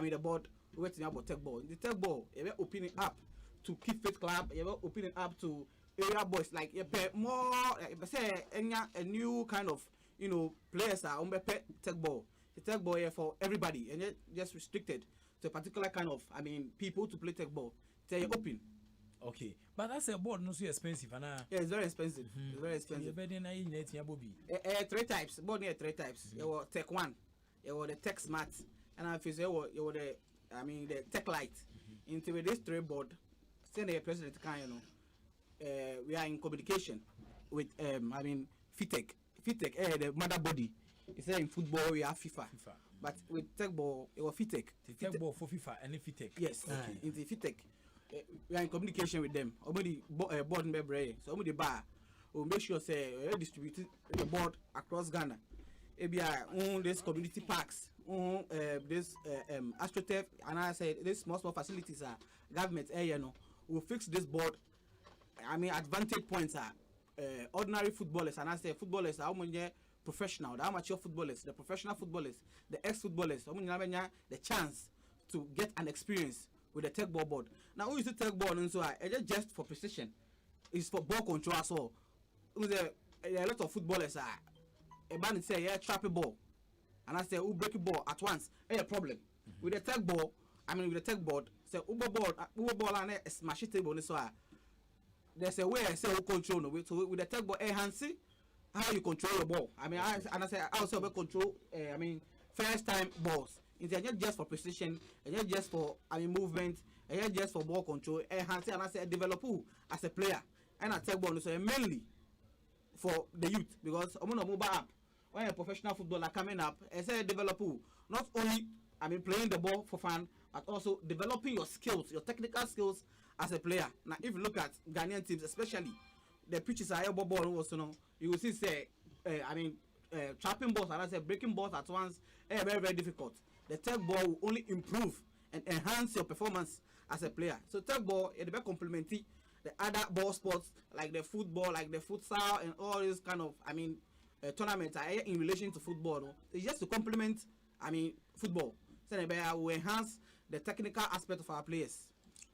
The board waiting about tech ball. The tech ball, you're opening up to Keep Fit Club, you're opening up to area boys, like you pay more, say a new kind of, you know, players are on the tech ball. The tech ball here for everybody, and yet just restricted to a particular kind of, people to play tech ball. So you're open. Okay, but that's a board not so expensive, yeah, it's very expensive. It's very expensive. Three types. Board here 3 types. You were Tech 1, you were the Tech Smart. And I feel you were the tech light. Into this 3 board, send the president can we are in communication with FITEC. FITEC the mother body. It's in football we have FIFA. But with tech ball it was FITEC. The tech ball for FIFA and FITEC. Yes. Okay. In the FITEC. We are in communication with them. Somebody board member, so somebody bar will make sure say distribute the board across Ghana. This community parks. This AstroTurf, and I say this small facilities are government area. We'll fix this board. Advantage points are ordinary footballers, and I say footballers are professional, the amateur footballers, the professional footballers, the ex-footballers. The chance to get an experience with the tech ball board. Now, who is the tech ball? And so it's just for precision. It's for ball control as well. A lot of footballers are a man say trap a ball. And I say, who break a ball at once? A problem. With the tech ball, with the tech board, say, Uber ball and a smash it table. So there's a way I say, who control no. So with the tech ball, Hansi, how you control the ball. I say, I also control, first time balls. It's not just for precision, it's not just for, movement, it's not just for ball control. Hansi, and I say, develop who as a player. And I tech ball, so mainly, for the youth because I'm on a mobile app. When a professional footballer coming up, as a developer, not only playing the ball for fun, but also developing your skills, your technical skills as a player. Now, if you look at Ghanaian teams, especially the pitches are elbow ball, also, you will see trapping balls and I say breaking balls at once, very very difficult. The tech ball will only improve and enhance your performance as a player. So tech ball is very complementary the other ball sports like the football, like the futsal, and all this kind of tournaments are in relation to football. No? It's just to complement football. So they will enhance the technical aspect of our players.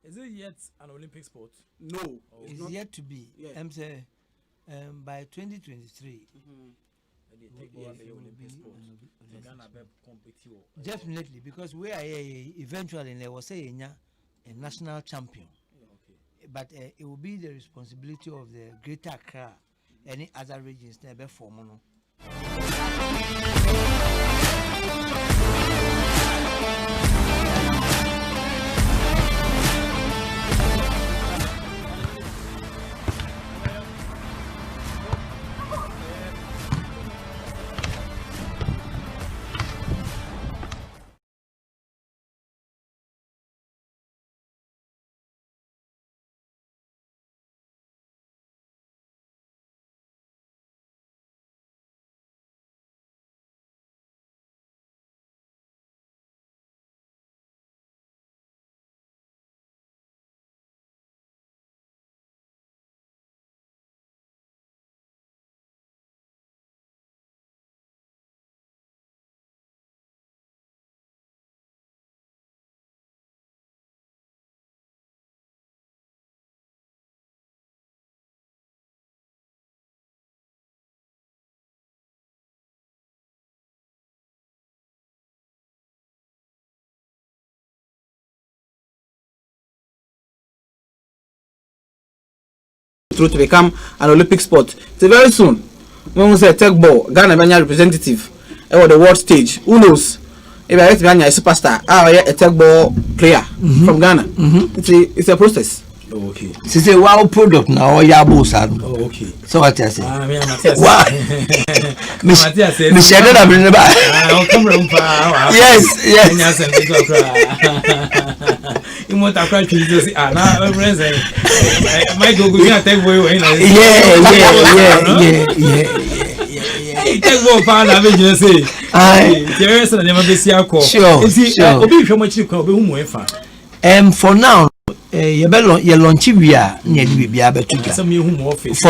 Is it yet an Olympic sport? No, it's not yet to be. Yeah. I'm saying by 2023. Definitely, because we are eventually they will say a national champion. But it will be the responsibility of the Greater Accra, any other regions never form. To become an Olympic sport. So very soon, when we say tech ball, Ghana Banya representative or the world stage, who knows? If I get Banya a superstar, a tech ball player from Ghana. It's a process. Oh, okay. It's a wow product now. Oh, okay. So what I say? Wow. Michelle, yes. You want to cry to say, now, friends, my go to take away. Yeah. Take more fun, I will just say. There is a never be see our call. Sure. Obi, how much you call whom for now, you launch for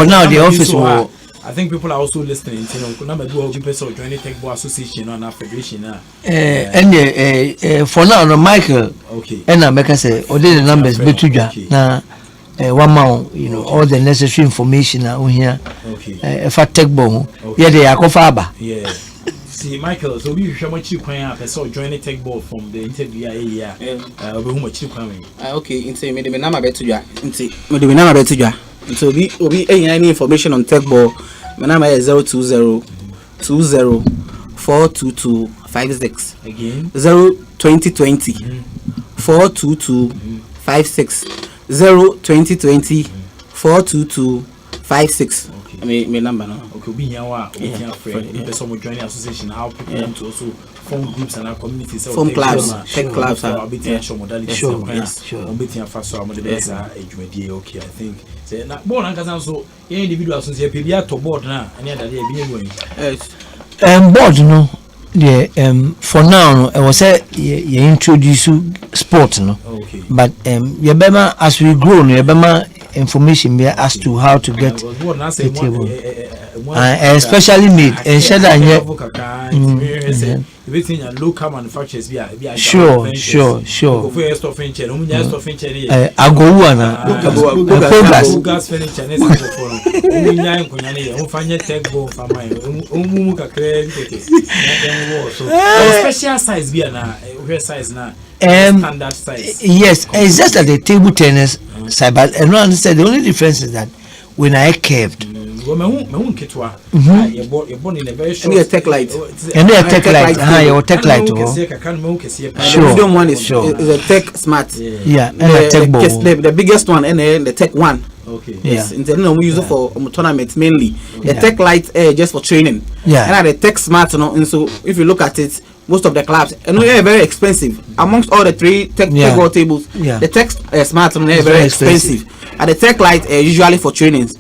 now, the office will. I think people are also listening. You know, do joining Tech Ball Association and our federation. And for now, Michael. Okay. And I make us say, all the numbers be to now. 1 month, you know, all the necessary information are here. Okay. If I take ball, they are cofaba. Yeah. See, Michael, so we show much you can have so join Tech Ball from the interview area. Who much you coming? Okay, into me the number bet to you. Into me the number bet to you. So we any information on Tech Ball. My number is 020 20 422 56. Again 02020 422 56 02020 422 56. I mean, my number now. Okay, we here wa we here friend. If person join the association, how people want to also form groups and our communities. Form clubs, tech clubs. I'll be teaching show modalities. Sure. I'll be teaching fast. I'm the best. Okay, I think. Say na board and kazan so individuals so say people to board na any other day be going. Yes. Board no. Yeah, for now, I was say you introduce sport, no. Okay. But as we grow, information there as to how to get the table. Especially meat and share everything and local manufacturers be sure. Gas furniture special size be na size na standard size. Yes, it's just at the table tennis side, but I don't understand. The only difference is that when I curved. You're born in a very short. And tech light. Your tech light. Sure. The one is a tech smart. Yeah. And a tech ball. The biggest one and the tech one. Okay. Yes. And then we use it for tournaments mainly. The Tech Lite just for training. Yeah. And the Tech Smart, and so if you look at it, most of the clubs, and they're very expensive. Amongst all the 3 tech ball tables, the Tech Smart are very expensive. And the Tech Lite usually for trainings.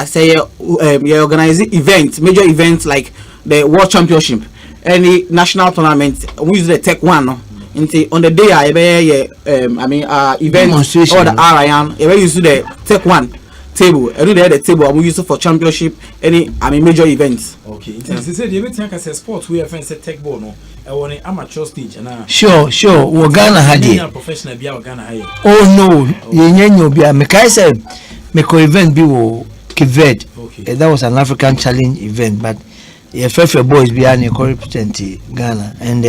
Say you organize events, major events like the World Championship, any national tournament. We use the Tech One. On the day event or the RIAN, we use the Tech One table. And the table and we use it for championship, any major events. Okay. They said everything can say sports we have say tech ball no. I want an amateur stage and Sure. We Ghana had it. Professional be Ghana high. Oh no, you be a Mekai Meko event be wo Kivet. That was an African challenge event, but FFA boys behind a represent Ghana, and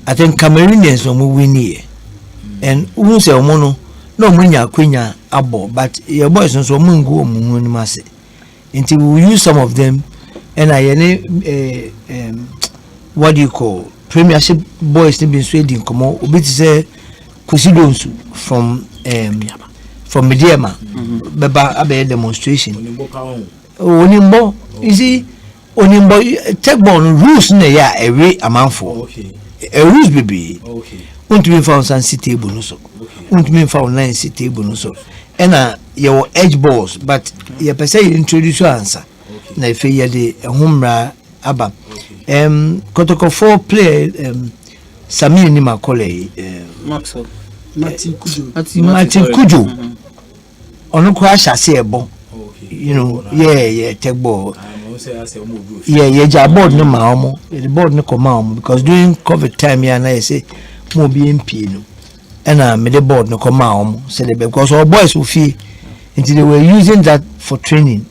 I think Cameroonians will win here. And who say Omono, no Munya Quenya Abo, but your boys also Mungo Munimase. Until we use some of them, and what do you call Premiership boys to be Sweden come on, Ubit say Kusidonsu from Mediama, Baba Abe demonstration. Onimbo, you see, Onimbo take bon rules na ya every amount for. Okay. A rules baby. Okay. Won't be found some city table no so. Won't be found 9 city table no so. And your edge balls, but you per se introduce your answer. Na if you the homra aba. Kotoko 4 play Sami ni makole Maxwell. Martin Kujo. Ono kwa shase ebo. You know, take ball. Yeah, board no ma the board no come because during COVID time I say mo be MP no. And me the board no come say because our boys will feel until they were using that for training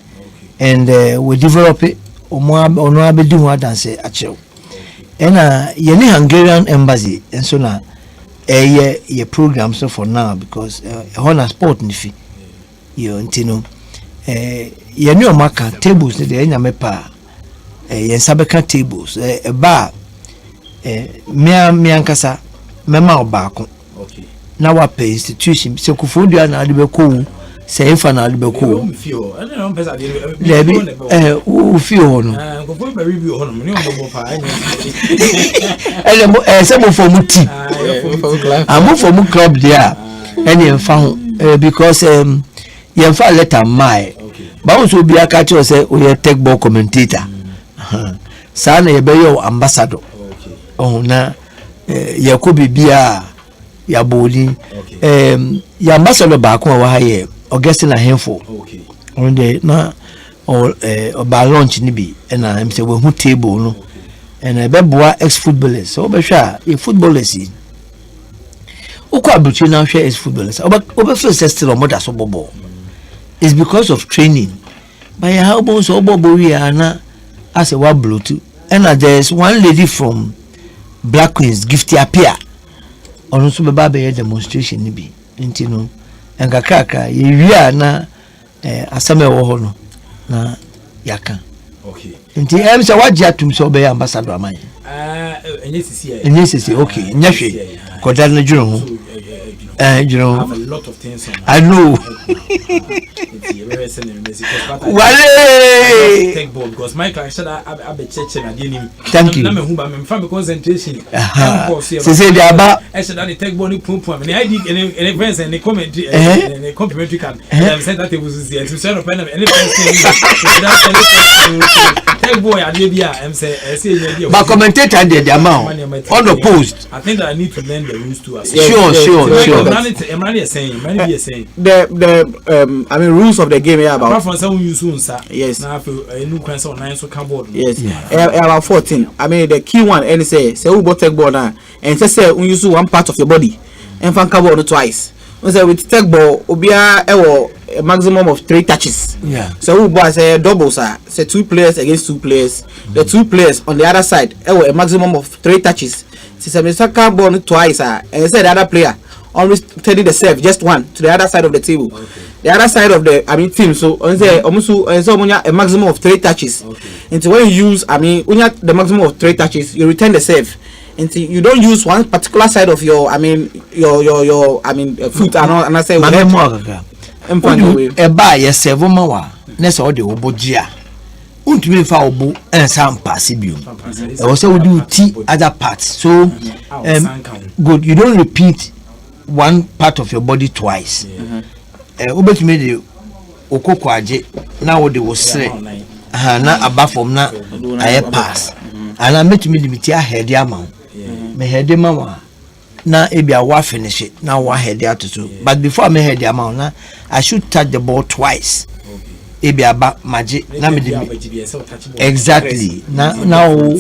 and we develop it ono abedi ho dance achew. And ye Hungarian embassy and so na ye program so for now because honor sport nifi you know ye new maka tables de enya mepa ye sabeka tables ba me ankasa mema obako okay na wa pay institution se kufudu na adibeko se ifa na adibeko u fio no go for review hono me no mo pa se mo for muti am for mu club there any mfa ho because ye mfa letter my ba won so bi aka che say o ye tech ball commentator sa na ye be yo ambassador oh na ye ko bibia ya boli ya ambassador ba ko wa haye Augustine Ahemfo on the na or ba launch ni bi na am say we hu table no and be boa ex footballers so be hwa e footballers yi uko abuchi na hwa ex footballers oba first still mo da so bobo it's because of training but how about so bobo we na as a what bluetooth and there's one lady from Black Queens gifty appear on so baba be demonstration ni bi nti no enga kaka ye wia na asame wo ho no na yaka okay nti em se waje atum so be ambassador amanye enye sisi okay nyahwe kodal na juro ho you know, have a lot of things on I know. Wale tech board because Michael I said I be church and I didn't. Thank you. Na me hu ba me fa concentration. Say they aba I said that the tech board ni pum and I did any friends and the commentary and complimentary card. I said that it was the to send up any tech boy I dey bia am say but commentator the amount on the post. I think that I need to learn the rules too. Sure. The I mean rules of the game here about apart from some use yes now new crans on 9 so can board yes about 14 I mean the key one and say who bought tech ball now and say when you use one part of your body and fan cardboard twice we say with tech ball obia a maximum of 3 touches so who boy say doubles say 2 players against 2 players the 2 players on the other side a maximum of 3 touches since Mr. Cardboard twice and say the other player always turning the serve just one to the other side of the table. The other side of the team. So on say almost a maximum of 3 touches. Until when you use when you have the maximum of 3 touches, you return the serve. Until you don't use one particular side of your your foot and I say eba ye serve ma wa na se o de obogia untumi fa obo ensampa sibium e wo se wo do ti other parts so good, you don't repeat one part of your body twice obetumi de okoko aje na wo de wo sere na aba from na aye pass and I met me limit ya head ya ma me head ma na ebia wa finish it na wa head ya to but before me head ya ma na I should touch the ball twice ebia ba maji na me exactly na o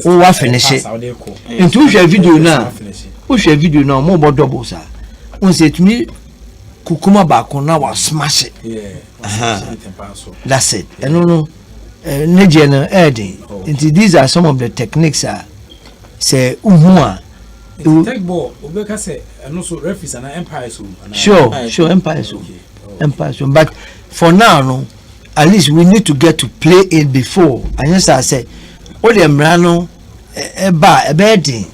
wa finish it into your video na push your video na mo bo double sa on say to me kukuma ba ko na wa smash it that's it and no Nigerian adding into these are some of the techniques say take ball obeka say and also referees and empires sure empires but for now no at least we need to get to play it before and yes I say all the emrano bedding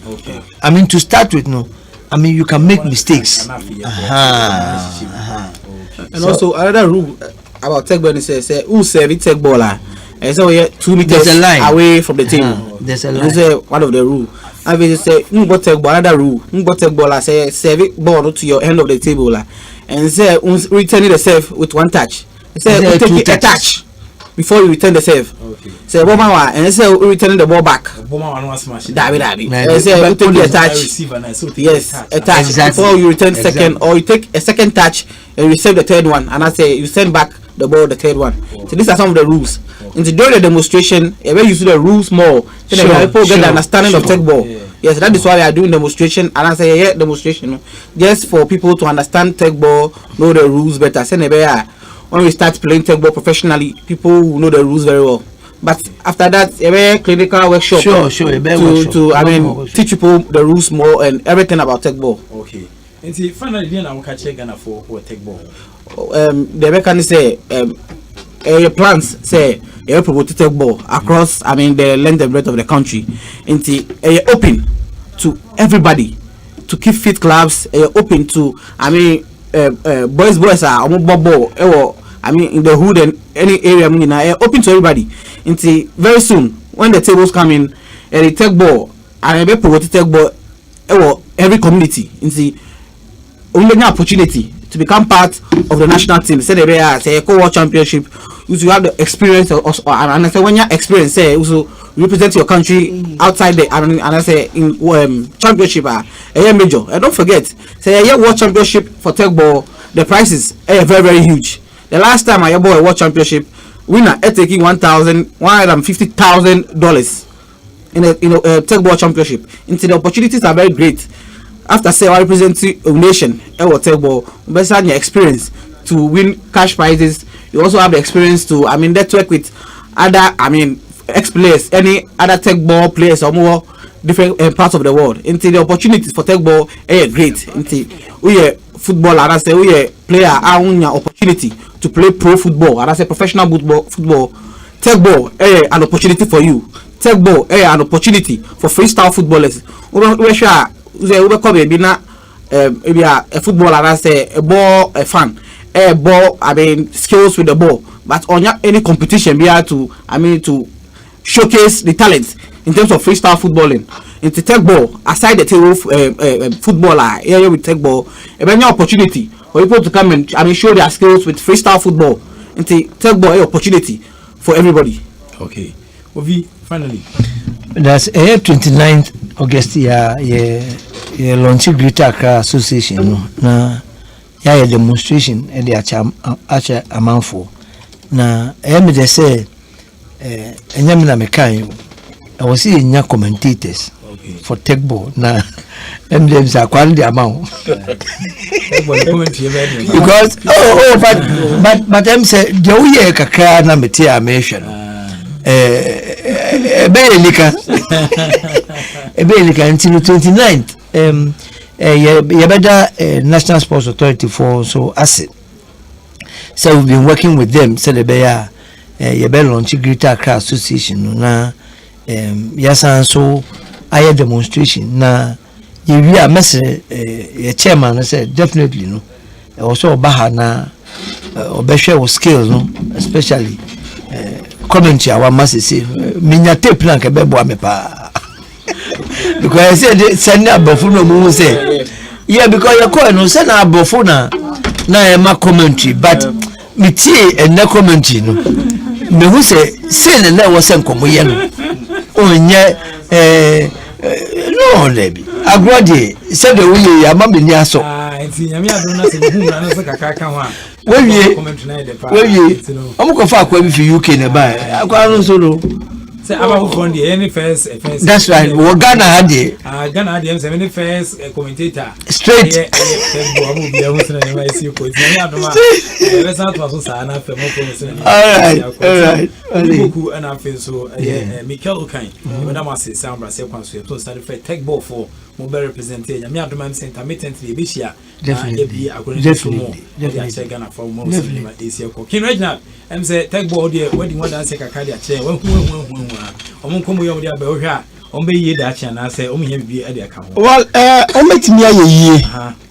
I mean to start with no I mean you can make mistakes and also another rule about take ball is say who serve it take ball and so we 2 meters away from the team. There's a line. This is one of the rule. I will say take ball. Another rule. Take ball. Say serve it ball to your end of the table and say returning the serve with one touch. Say take a touch before you return the serve. Okay. Say bomba and say returning the ball back. Bomba one smash. Dabi. And say you take a touch. Yes, a touch before you return second, or you take a second touch and receive the third one. And I say you send back the ball the third one. So these are some of the rules. Into during the demonstration, when you see the rules more, so people get the understanding of take ball. Yes, that is why we are doing demonstration. And I say demonstration just for people to understand take ball, know the rules better. When we start playing take ball professionally, people will know the rules very well. But after that, a clinical workshop to teach people the rules more and everything about take ball. Okay. And see, finally, then I will catch Ghana for take ball. The mechanic say your plans say you promote take ball across the length and breadth of the country into open to everybody to keep fit clubs open to boys are ball in the hood and any area open to everybody into very soon when the tables come in they take ball and they promote take ball every community into only an opportunity to become part of the national team. Say they say a co-world championship. You have the experience and I say when you experience say also represent your country outside the and I say in championship a major. And don't forget say a world championship for take ball the prices are very huge. The last time I bought a world championship winner taking $1,150,000 in a take ball championship. Into the opportunities are very great. After say I represent a nation, take ball, based on your experience to win cash prizes. You also have the experience to network with other ex-players, any other take ball players or more different parts of the world. Into the opportunities for take ball great. Into we football and I say we player an opportunity to play pro football and I say professional football. Take ball an opportunity for you. Take ball an opportunity for freestyle footballers. We sure. We come a footballer and I say a ball a fan a ball skills with the ball but on any competition we have to to showcase the talents in terms of freestyle footballing into take ball aside the table footballer here we take ball any opportunity for people to come and show their skills with freestyle football into take ball opportunity for everybody. Okay, Ovi, finally that's 29th August yeah launch Greater Accra Association na ya demonstration e dey acha amanfo na me dey say enyam na mekan I was see nya commentators for take ball na and them say kwal the amount because but them say the we kakra na meti amehwe no Ebelika until 29th. Yabeda National Sports Authority for so asset. So we've been working with them. So the Beya Yabel launch Greater Accra Association. Na yasan so I demonstration. Na you are message chairman. I said definitely no. Also Baha na obehwe wo skills no especially commentary our must say minya tape na ke bebo me pa because I said send abofo no mu say yeah because you call no send abofo na e ma commentary but me tie and commentary no me who say na was enkomo ye no onye no lebi agrodi said the way ya ma me ni aso enti nyame adona se hu na no se kakaka ho a we omuko fa akwa bi fi UK na ba akwa no so no say about from the any first that's right we Ghana had Ghana had them any first commentator straight Boku and I feel so Mikel Okan when I must say Sambra sequence to start for tech ball for mobile representation me adman intermittently this year definitely Ghana for more Asia King Reginald I'm say tech ball there wedding one dance kakadi a chair omo komo yom dia be wo hwa on be yie da cha na se omo nya bi e de aka ho well ometimi ayeye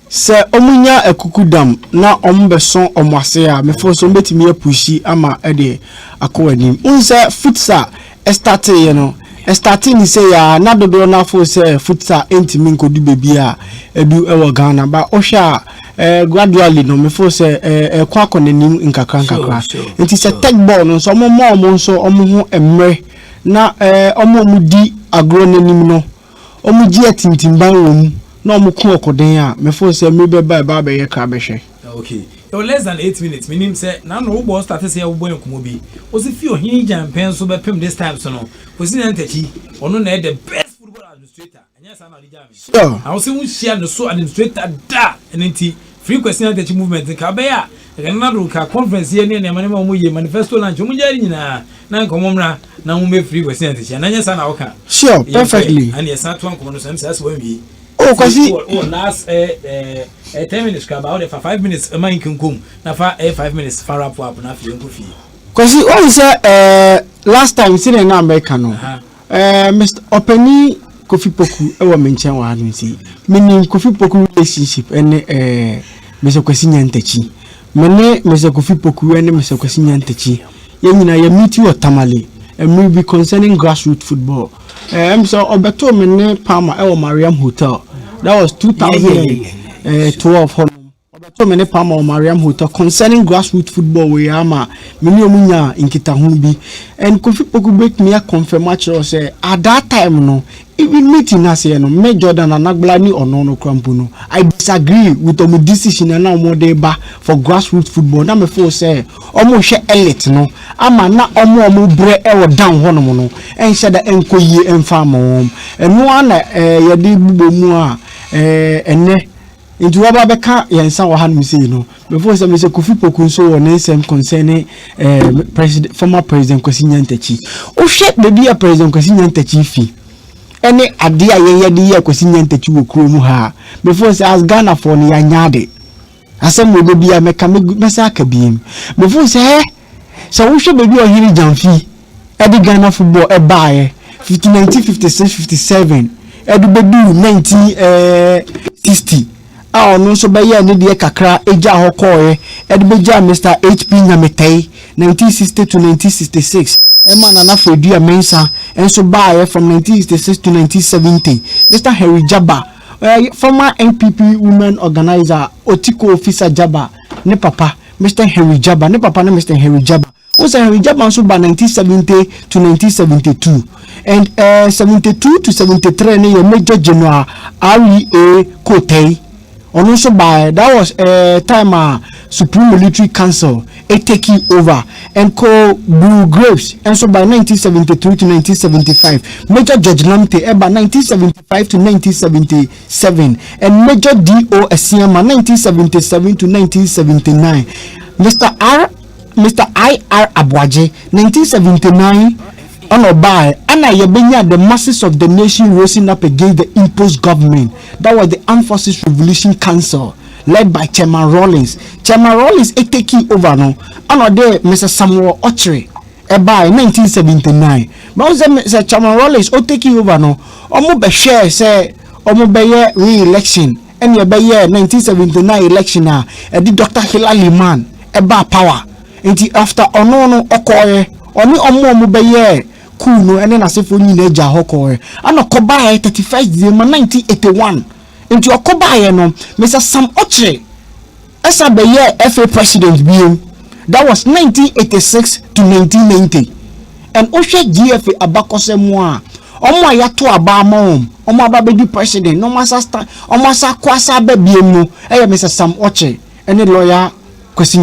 se omunya ekukudam na ombeson omwase a mefo so ometimi apushi ama e de akowanim unse futsa start ye no starting ni say ya na dodo na fo se futsa entimi nkodu bebi a edu ewo Ghana ba ohwa gradually no mefo se kwa konanim nkakra nti se tech ball no so omo so omo ho emre na omo di agro nanim no omo gi atintimban wom na omo ko okoden a mefo se me be ba be ye ka be hwe okay so less than 8 minutes meaning say na no wo start say wo boy nkomo bi o se fi ohin jampen so be pem this time so no o si na ntachi ono na the best football administrator anya sa na di jam so I say we share no so administrator da enti free question ntachi movement ka be ya na do ka conference ye ne ma mo ye manifesto launch mo jari nyina na nkomo mra na mo be free question ntachi anya sa na wo ka sure perfectly and yes that one nkomo no so say we wi oh kwasi last 10 minutes ka ba o for 5 minutes man kinkum na fa 5 minutes far up na fi nko fi kwasi o say last time sin na America no Mr. Openi Kofi Poku e wo menchen wa hanu si meaning Kofi Poku relationship ene Mr. Kwasi Nyantachi mene Mr. Kofi Poku ene Mr. Kwasi Nyantachi ye nyina ye meet you Tamale and will be concerning grassroots football so obeto mene Palmer e wo Mariam Hotel that was 2012 obeto mene Palmer o Mariam Hotel concerning grassroots football we ama mene omunya inkita hu bi and Kofi Poku break me a confirm actually say at that time no even meeting us here no me Jordan Anagbla ni ono krampo no I disagree with omo decision na omo dey ba for grassroots football na me feel say omo hwe elite no ama na omo bre e wo down hono mo no en hye da enkoyi emfa mo eno ana ye dey bubo mu a enne into waba beka yensa wa han say no before say me say Kofi Poku so won nsem concerning president former president Kwasi Nyantachi o hwe be bia president Kwasi Nyantachi fi ene ade aye de ye Kwasi Nyantachi wo kuro mu ha before say as Ghana for ne yanyade asem wo be bia meka mesa aka biem before say so wo hwe be bia ohiri jamfi ade Ghana football e baaye 1956-57 edu bedu 1960 no so be ye ne de kakra eja hokoe edu beja Mr. HP Nyametai 1960 to 1966 Emma na Fredua Mensa enso baaye from 1966 to 1970 Mr. Harry Jabba former NPP women organizer Otiko officer Jabba ne papa Mr. Harry Jabba ne papa ne Mr. Harry Jabba also Harry Jabba so by 1970 to 1972 and 72 to 73 ne your Major General REA Kotei also by that was time Supreme Military Council taking over and called Blue Graves and so by 1973 to 1975 Major George Lamte by 1975 to 1977 and Major D.O. Asempa 1977 to 1979 Mr. I.R. Abwaje 1979 on by and the masses of the nation rising up against the imposed government. That was the Armed Forces Revolution Council led by Chairman Rawlings. Chairman Rawlings is taking over now. And there Mr. Samuel Ochre by 1979. But Mr. Chairman Rawlings is taking over now. Omo be share say omo be re-election and ye be 1979 election the Dr. Hilali Man eba power nti after ono no okoye oni omo beye cool no ene na sefo nyina eja hokoye ana kobaye 31st December 1981 nti okobaye no Mr. Sam Oche esa beye FA president biem that was 1986 to 1990 and Oshe GFA abakose mo a omo ayato aba ma omo aba be di president no masa stand omo asa kwasa ba biem no eye Mr. Sam Oche ene lawyer Kwesi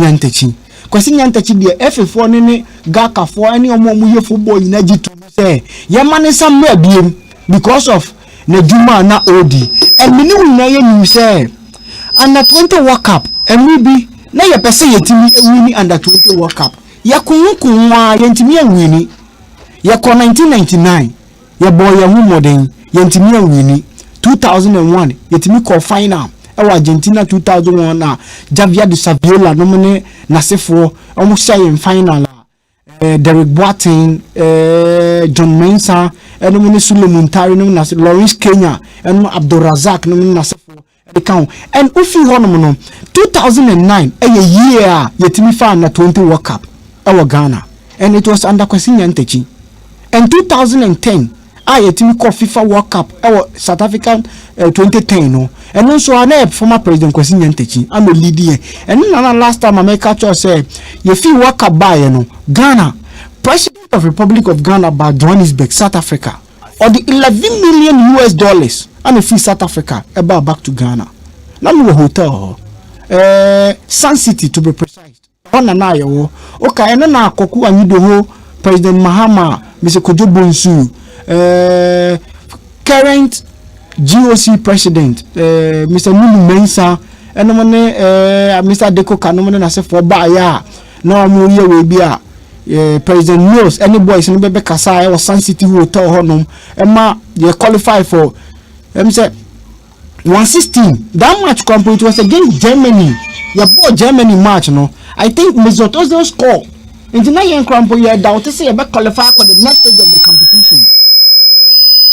Nyantachi de FA4 ne Gaka 4 any omo ye football ina jitu say ye man some biem because of na Juma na Odi and me no na ye nim say under 20 World Cup and we be na ye pese yetimi wini under 20 World Cup ya kunwa yentimi wini ya ko 1999 ya boy ya modern yentimi wini 2001 yetimi ko final Argentina 2001 na Javier de Saviola no mene nasefo almost say in final Derek Boateng John Mensah eno mene Suleiman Tari no na Lawrence Kenya eno Abdulrazak no mene nasefo e count and ufi hono no 2009 year yetimi fa na 20 World Cup Ghana and it was under Kwesi Nyantachi and 2010 yetimi ko FIFA World Cup South Africa 2010 no and also an former president Kwesi Nyantachi I'm a leader and then last time America church say you feel World Cup by no Ghana president of Republic of Ghana by Johannesburg South Africa or the $11 million and if South Africa about back to Ghana now we hotel Sun City to be precise on na yo okay and na koku anyido ho President Mahama Mr. Kojo Bonsu current GOC president Mr. Lulu Mensah and Mr. Deko Kanomone na se for ba ya na mo ye we bia President Mills any boys no be kasa or Sun City hotel honom ma they qualify for say 116 that match it was against Germany ya boy Germany match no I think Mesut Ozil score into na yen crampo ya doubt say you be qualify for the next stage of the competition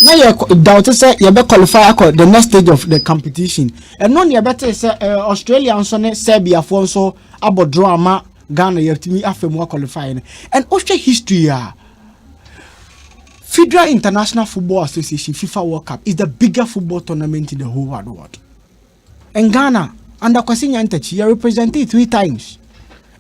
na you doubt say you be qualify for the next stage of the competition and no you better say Australia and so Serbia for so about drama Ghana you have to me after qualifying and Australia history Federal International Football Association FIFA World Cup is the biggest football tournament in the whole world. And Ghana under Kwesi Nyantachi you represented 3 times.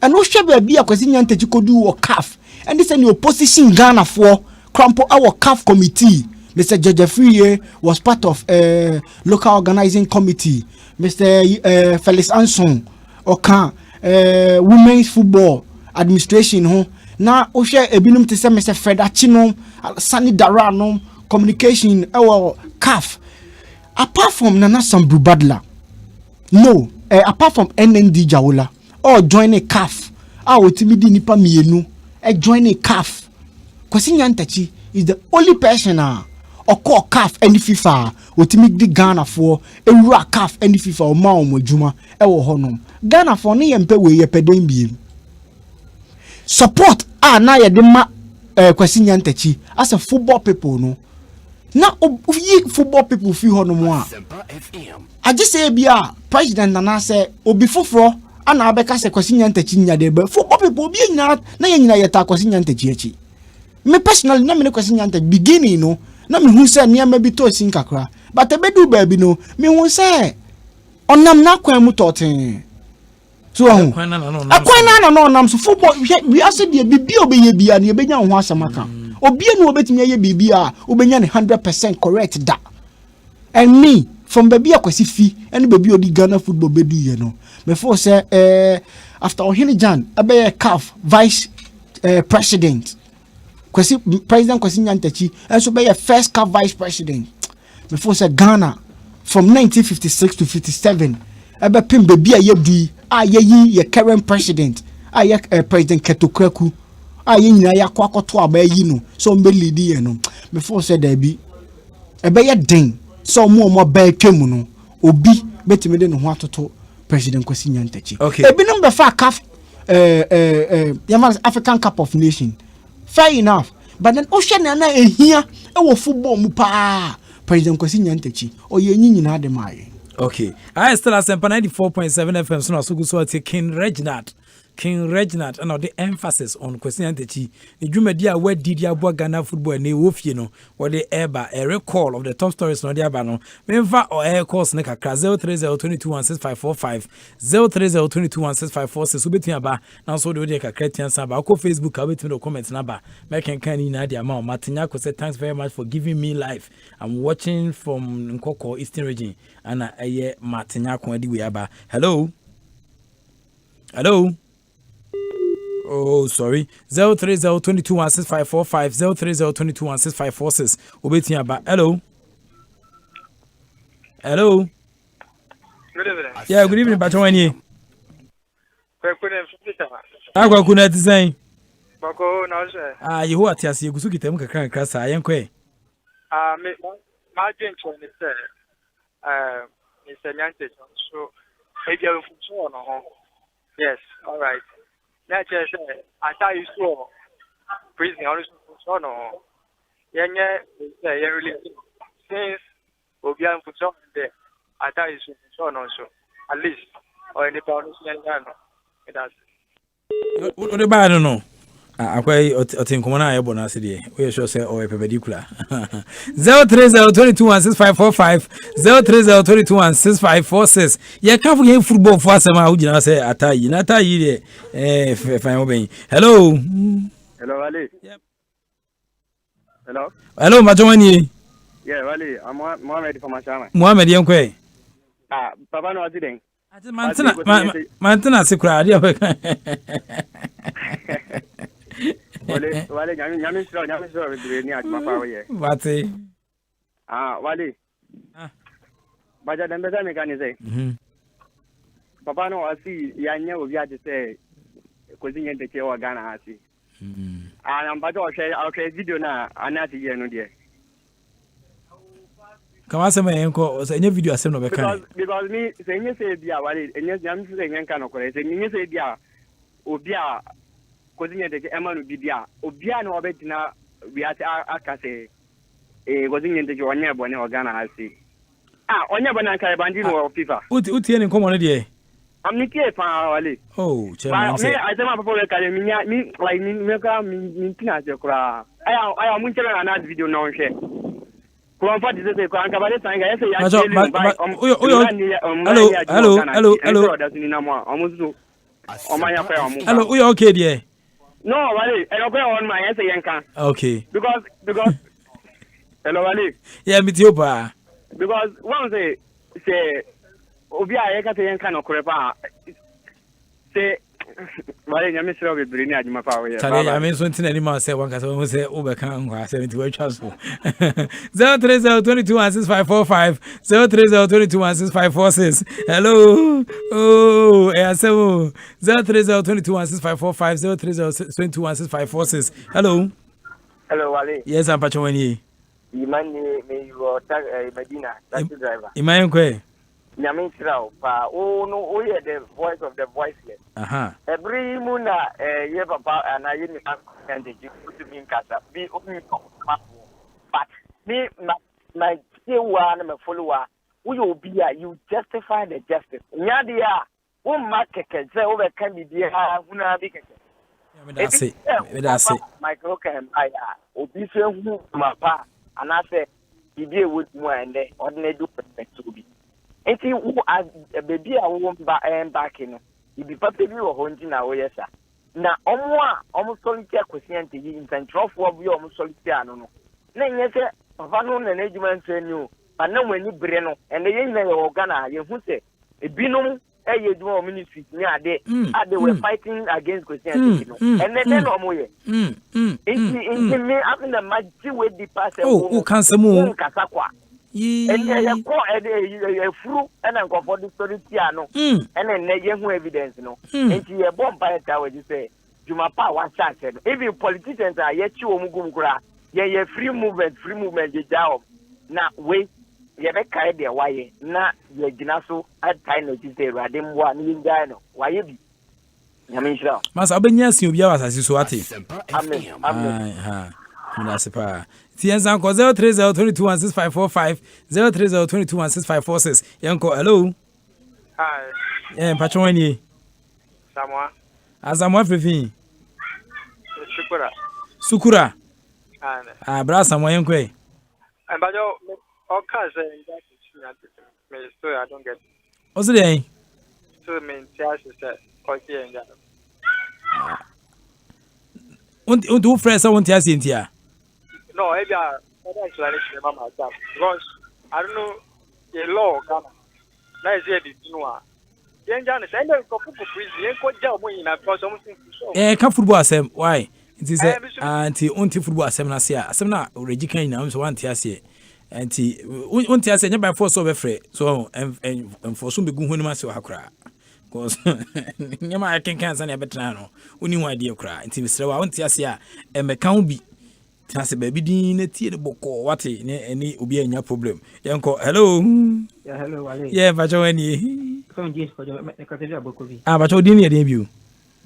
And Australia be a Kwesi Nyantachi could do a CAF and this is the opposition Ghana for crumple our CAF committee. Mr. Jeffrey was part of local organizing committee. Mr. Felix Anson Okan women's football administration na Oshe ebinum te se Mr. Fred Achino Sani Darano communication CAF apart from Nana Sambru Badla no apart from NND Jawola or join a CAF otimidi nipa mienu join a CAF Kwesi Nyantachi is the only person or call CAF any FIFA otimidi Ghana for ewura CAF any FIFA o ma o modjuma honom Ghana for ne yempe we yepeden biem support na ye de ma Kwesi Nyantachi as a football people no na football people fi hono mo a I just say bia president Nana say obi foforo ana abeka se Kwesi Nyantachi nya de ba football people obi nya na ye nyina yeta Kwesi Nyantachi achi me personally na me Kwesi Nyantachi beginning no na me hu say niam bi to sin kakra but ebedu ba bi no me hu say onam na kwan mu toten so akwana na no nam so football we ase de bibi obeye bia na ebenya ho asamaka obi enu obetimi ye bibi a obenya ne 100% correct da and me from baby akwasi fi and baby odi Ghana football bedu ye no before say after Ohinijan abeye CAF vice president Kwesi president Kwesi Nyantachi and so be first CAF vice president before say Ghana from 1956 to 57 ebe pim baby ayedui ye current president president Ketokreku ye nyina ya kwakoto abayi no so mbe lead ye no before say there be ebe ye den so mo ba twemu no obi betime de no ho atoto president Kwesi Nyantachi ebi no be fa CAF African Cup of Nations fair enough but then ocean na ehia e football mu pa president Kwesi Nyantachi oye nyina de mai. Okay, I still Asempa 94.7 FM so good so taking Reginald King Reginald and the emphasis on question antechi the dwumadi a wadi dia boa Ghana football na wofie no what the eba a recall of the top stories no dia ba no memfa or air course na kakra 0302165545 0302165546 obetun aba na so de kakra tiansa ba ko Facebook obetun do comment na ba make kan ni na dia ma Martinya ko say thanks very much for giving me life. I'm watching from Nkoko Eastern region and aye Martinya ko adi we aba. Hello. Oh, sorry. 0302216545 0302216546. Obetin aba. Hello. Good evening. Yeah, good evening, Patron. Any? Agwa kuna design. Bako na ose. You what ya see gusu kitem kakran krasa ayenkwe. Me ma drink ni say Mr. Nyante so if you have function no. Yes, all right. Now, just I thought you saw prison on so no. Yeah, really. Since we be on function there, I thought you saw no so at least or any pound it has. What about I don't know. Akwai otinkomo na ayebo na ase we sure say o perpendicular 0302216545 0302216546 ye ka fu football for asema u gina say atayi na atayi de fine oben. Hello Wale. Yep. Hello majomani. Yeah, Wale, I'm Mohammed from Ashama. Mohammed yenkwe. Papa no atiden. Ati mantena sekura ade abeka. Wale nyami sro we ni atma pa we. Wate. Wale. Baja dembe za mekanize. Papa no asi yanya obi ade say kozinye ndeke wa Ghana asi. I'm baja o share video na anati ye no de. Kama sema yenko enye video asem no beka. Because me senye say bia Wale enye nyami say nyenka no kore senye say bia obi a kozinye ndeke ema no bibia obi a no obetina we aka say kozinye ndeke onye bone o Ghana asi. Onye bone nka bandi no FIFA. Utie ni nkomo no de. Amnikie pa Wale. Oh, chairman say. I say my papa we kale me like me ka me tina je kura. Aya mun chere na video na onhwe. Ko fa dise say ko anka ba de sanga yese ya chele ba. Hello, we okay there? No, Wale, I don't on my yese yenka. Okay. Because hello Wale. Yeah, me too pa. Because one say obi a yeka say yenka no korepa say Wale nyame sira be biri ni adwuma pa we. Tare ya me so ntina ni ma say one ka say say obeka nkwa 70 we twa so. 0302216545 0302216546. Hello. Oh, Asempa. 0302216545 0302216546. Hello. Hello, Wale. Yes, I'm Pachowani. Imani me you Medina, taxi driver. Imani kwe. Nyamin Srao, pa no we the voice of the voiceless. Every muna ye papa and I and the to me in casa. Be open but me my one my follower who you be you justify the justice. Nyadia won market say over can be there una be that's it. Michael can buy obi say who mapa and I say he be with more and they ordinary do perfect to be. Enti wo baby a wo back no ibi papa bi wo ho nti na wo yesa na omo solitaire kwesiante yi ntantrofo bi omo solitaire no na nyese papa no na ejuma ntani o pa na mwani bere no ene ye nyina ye Ghana ye hu se ebinom eye ejuma ministry ni ade we fighting against kwesiante no ene den omo ye enti me after the magic we di pass o kansamu kasakwa and a fruit and a for the story piano and then evidence no and she a bomb by a tower you say Jumapa one chance even politicians are yet you mugumgra ye free movement the job now wait ye be carry their why na ye ginaso at time no say radem one in dino why you be Yamisha Masa obenya si obi awasase so ate amen Munasepa. Tienza ko 0302216545 0302216546. Yanko hello. Hi. Patron ni. Samoa. Asamoah Fefi. Sukura. Ah, bra Asamoah yenkwe. And but all cars me so I don't get. What's the day? So me tias is okay and that. Untu fresh won't tias intia. No, maybe I explanation about myself because I don't know the law Ghana. That is the no. Yenjan say na ko pupu prison en ko ja mo ina because something so. Ka football asem why? It is anti unti football asem na se asem na regi kan ina so wan tias e. Anti unti tias nya by force of free so and for some be gu honima se hakura. Because nyama I can cancel na betra no. Uni hu idea kura. Anti misre wa unti tias ya e meka bi Tase baby din na tie de boko wate ne ani obi anya problem. Yanko hello. Yeah, hello Wale. Yeah, bacho ani. From GH Kwajo me ka tell Abokobi. Ah, bacho din ye den biu.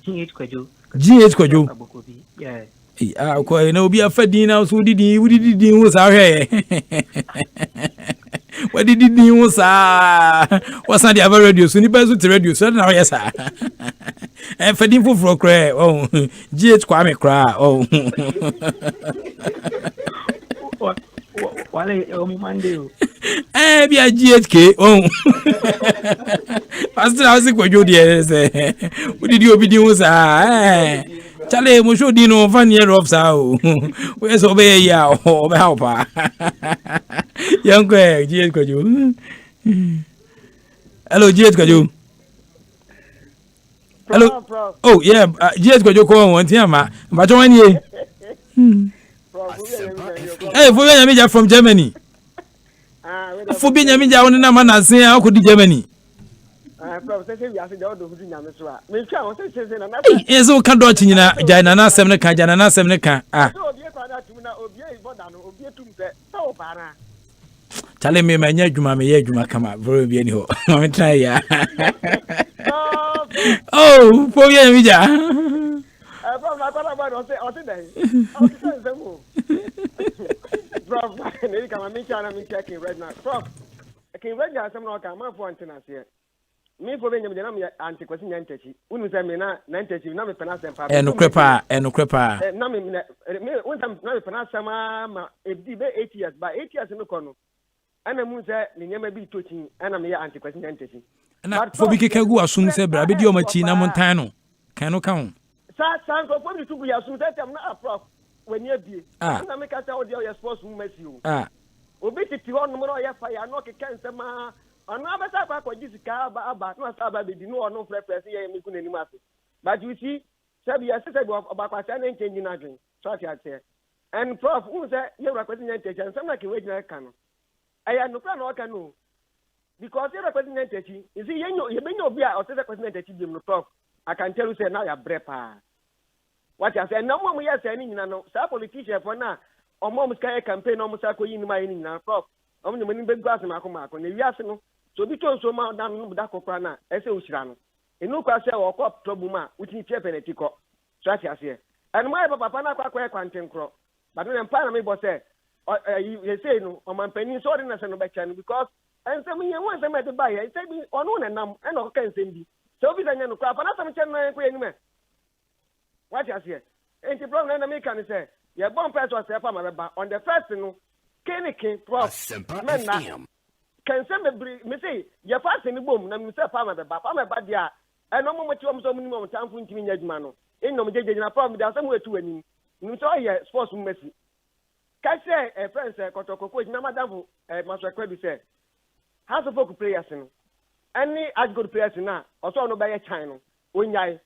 GH Kwajo. GH Kwajo. Abokobi. Yeah. Ko na obi afadin na so didi wudidi hu sa hwe. Wadidi din hu sa. Wasa dia radio so ni ba so ti radio so na ho yesa. Fadin foforo kra oh GH kwa me kra oh Wale o mi mande o bia GHK oh pastor house Kwajo dey say we did obi din sa chale mo show din no fan year of sa o we so be ya o be help pa yanko GH Kwajo hello GH Kwajo. Hello. Oh yeah, GH Kwajo ko won ti ama. Bacho wan ye. Hey, for Nyamija from Germany. For be Nyamija won na man asen akodi Germany. Prof, say we ask the do Nyame so a. Me twa won say na na. Eh so ka do chinyina jana na asem ne ka jana na asem ne ka. So obi e kwa na tum na obi e boda no obi tum se so para. Chale me manya adwuma me ye adwuma kama bro bi ani ho. Me try ya. Oh, for you, Mija. Prof, I thought about Prof, I'm checking right now. Prof, I can read you some more. I'm for antennas here. Me for being a anti-question entity. Wouldn't say me na entity, not a penance and crepa, and crepa. No, me, when I'm not a penance, if be 8 years, by 8 years in the corner. And I'm say, you may be teaching, and I'm here anti-question entity. Na for big kegu assume say bra be di o machi na montan no kan no kan sa go for me to be assume that I'm not a prof when you be na make us all your sports women you obi titi ho no no ya fa ya no ke kan se ma ono abeta kwa kwa jisika aba no aba be di no ono fresh ya me ku nani ma so but you see sabi ya say oba kwa say na change na dwen so ati ate and prof who say you requesting attention some like we na kan no aya no plan o kan no. Because you're representing entity, you see, you may not be a representing entity, I can tell you, say, now you're brepa. What I say, no more, we are saying, no, some politician for now, or mom sky campaign, almost like in my in prop. Only when you big glass and Marco, and you ask no, so be told so much down that coprana, as a Ushrano. In no question or cop trouble, which is chef and a tico. So I say, and my papa, quite quantum crop. But when Panama was said, you say, no, on my penny, so in a son because. And some year once I met the buyer, I said, on one and no can send you. So we don't know crap, and I'm telling you, what you say? And the problem in American say, your bomb press was a farmer on the first, Kenny King, Prof. Asempa can send me say, you're fast in the boom, and you say, farmer, but yeah, and no moment you am so many moments, I'm thinking, Yajmano. In no major problem, there's somewhere to any. You saw your sports messy. Can say a friend say, Kotoko, no madam, Master Credit said. House of folk players in any as good players now, also no by a China. When I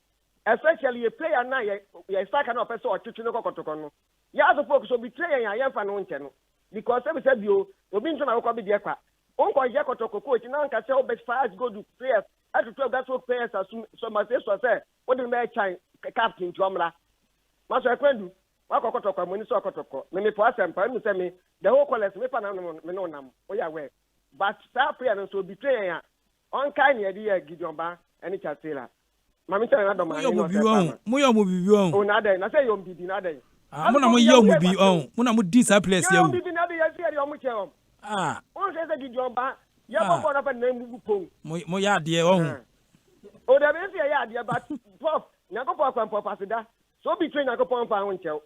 especially a player now, you start an officer or teaching no cotocono. You have to focus on betraying a young fan on channel because every said you will be to my copy the aqua. Uncle Yakotoko coach, now can tell best fast go to players. As to 12 that's what players are so much as I say, what the man China captain Jomla. Master Quendu, Wakotoko, when you saw Kotoko, maybe for Asempa, and tell me the whole college, me panam, oh yeah, way. But staff players will betray on kind idea Gideon Bar and it's a sailor. Mammy tell another man. Moyo will be on. Oh, nada, I say you'll be nada. I'm not will be on. When I'm with this, I place you. Once I Gideon Bar, you have got up a name Pong. Moya, dear. Oh, there is a idea, but Prof, Nyankopɔn kwampa pasida so be train Nyankopɔn fa ho nkyɛw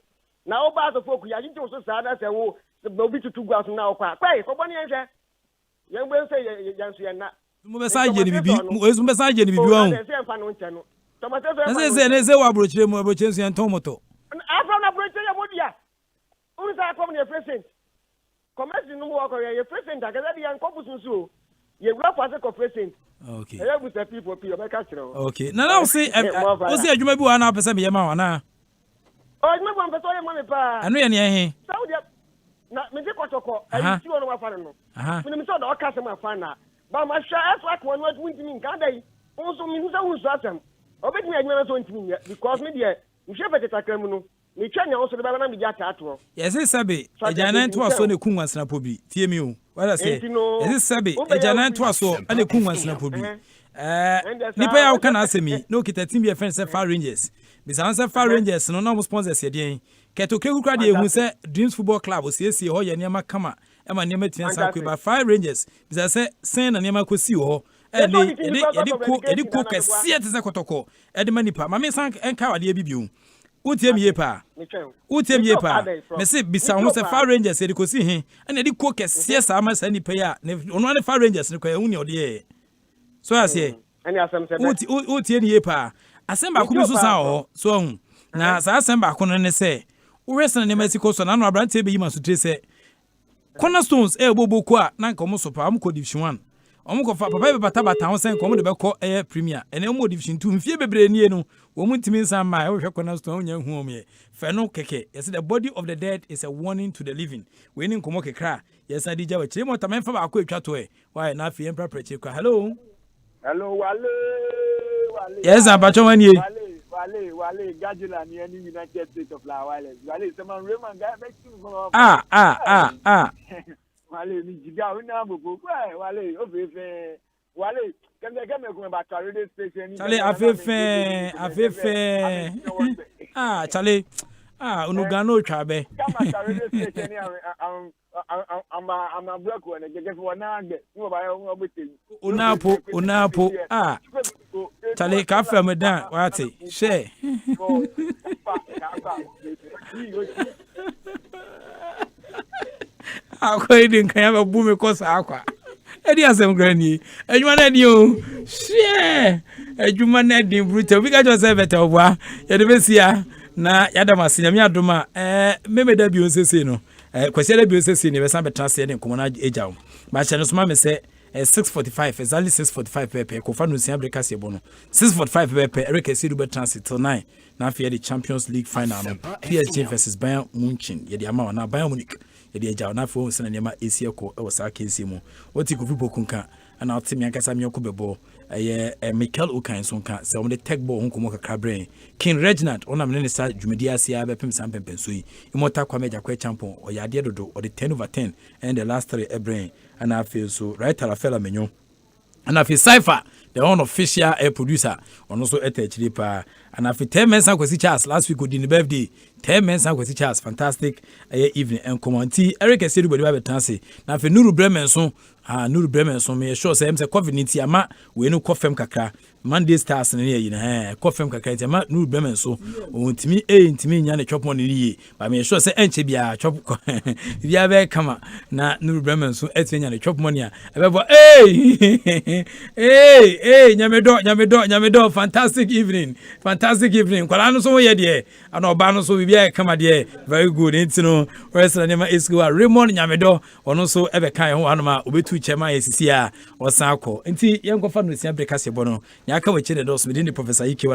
na wo ba so foku ya gye so saa da sɛ wo obi tutu gua so na wo kwa kwai ko bɔne yɛhwɛ yɛn gbe sɛ yɛnso yɛn na mo be sa je ni bibi mo be sa je ni bibi won sɛ mfa no nkyɛ no tomato se wa brochire mo brochire so yɛn ton moto afro na brochire ya modia uru sa kom ne president commerce no wo ko ye president akada de yan kopu sunsu ye wura for se president. Okay. Okay. Now see o see adwuma bi wa na pese me yema wa na. O adwuma bi pese o yema me pa. Anu ye ne he. Saudi na me je kotoko ayi ti wonu wa fa no. Me me so da o ka se ma fa na. Ba ma sha aso akwa no ntimi nka dai. O so me nsa wu so asem. Obetimi adwuma so ntimi because me de me hwe peteta kram no. Me twa nya o so de ba na me ja taato. Yes sabe ejana nto aso ne kunwa snapo bi. Tie mi o. What I say? Yes sabe ejana nto aso ane kunwa snapo bi. Nipa ya uka na asemi no kita team be friends say Far Rangers. Bisa answer Far Rangers no na sponsors ye den. Keto kegu kra de ehun say Dreams Football Club o siesie ho ye niam kama e ma niam tiansa kwe ba Far Rangers. Bisa say sen na niam kosi ho. Edi ko kese te se kotoko. Edi manipa. Ma me san enka wade bibiu. Utiem ye pa. Me se bisa ho say Far Rangers edi kosi he. Na edi ko kese sa ma sa nipa ya. Ono ne Far Rangers ne kwa ehun ne ode. So I say, Uti ni yepa. Asemba ku bi so sa o. So hu. Na sa asemba ku no ne say, wo rest na Mexico so na no abrante be yima so tre say. Cornerstones bobo a na nko mo so pa am ko division 1. Omo ko fa papa be bata ho sen ko mo de be ko Premier. Ene mo division 2 mfie bebre nie no. Wo mu ntimi nsan ma wo hwe Cornerstone onya hu om ye. Fe no keke. Yes the body of the dead is a warning to the living. We ni nko mo kekra. Yes adija we kire mo ta menfa ba ko atwa to e. Why na fi empra preche kwa. Hello. Hello, Wale. Yes, I'm Pacho Mani. Wale, Gajula, near the United States of La Wale. Wale, someone Raymond guy makes you. Wale, Nijiga, Wale, Wale, can they come back to a radio station? Charlie, Charlie, Unugano Chabe. Come back to a radio station. I'm a black one. I just want to get Unapo. Charlie, cafe me down. What it? Share. I'm going to have a boom because aqua. Eddie has some granny. And you want you share. And you managed in brutal. We got yourself better. You're na yadama sinyamia doma meme da bi onsese no kwasi da bi onsese ne be san betrase ne komo na ejaw ba che no soma me se 6:45 exactly 6:45 pepe ko fa no sia break ase bo no 6:45 pepe Eric Esidu be transit till 9 na afia the Champions League final no PSG versus Bayern Munich ye de ama na Bayern Munich ye de ejaw na afo onsese na nema esie ko e wo sa kensi mu oti ko fibo kunka ana otimi ankasa me ko bebo Michael Okan sonka se on the tech ball hunko kakra brain King Reginald ona me ne sa dwumedi asia be pem sam pempenso yi imota kwa meja kwa champion o yade dodo o the 10/10 and the last 3 brain and I feel so right Rafela menyo and I feel Cypher the unofficial producer on also etechiri pa and I feel 10 men san kwesi Charles last week odi ni birthday 10 men san kwesi Charles fantastic evening and commenti Eric Esidu body ba betanse na feel Nuru Bremen so Nuru Bremen so me sure say COVID-19 ama we no kofem kakra Monday Stars ne ye na kofem kakra ti ama Nuru Bremen so ontimi ntimi nya ne chop money ni ba me sure say enche bia chop bia be kama na Nuru Bremen so etinya ne chop money a ebebo nyamedo fantastic evening kwala no so ye de ana oba no so bia kama de very good ntino wrestle ne ma esku Raymond nyamedo ono so ebe kan ho anoma obetu chema esisi a osan akọ nti yenkofa no sia break ase bo no nya aka wachi de dos within the Professor E.K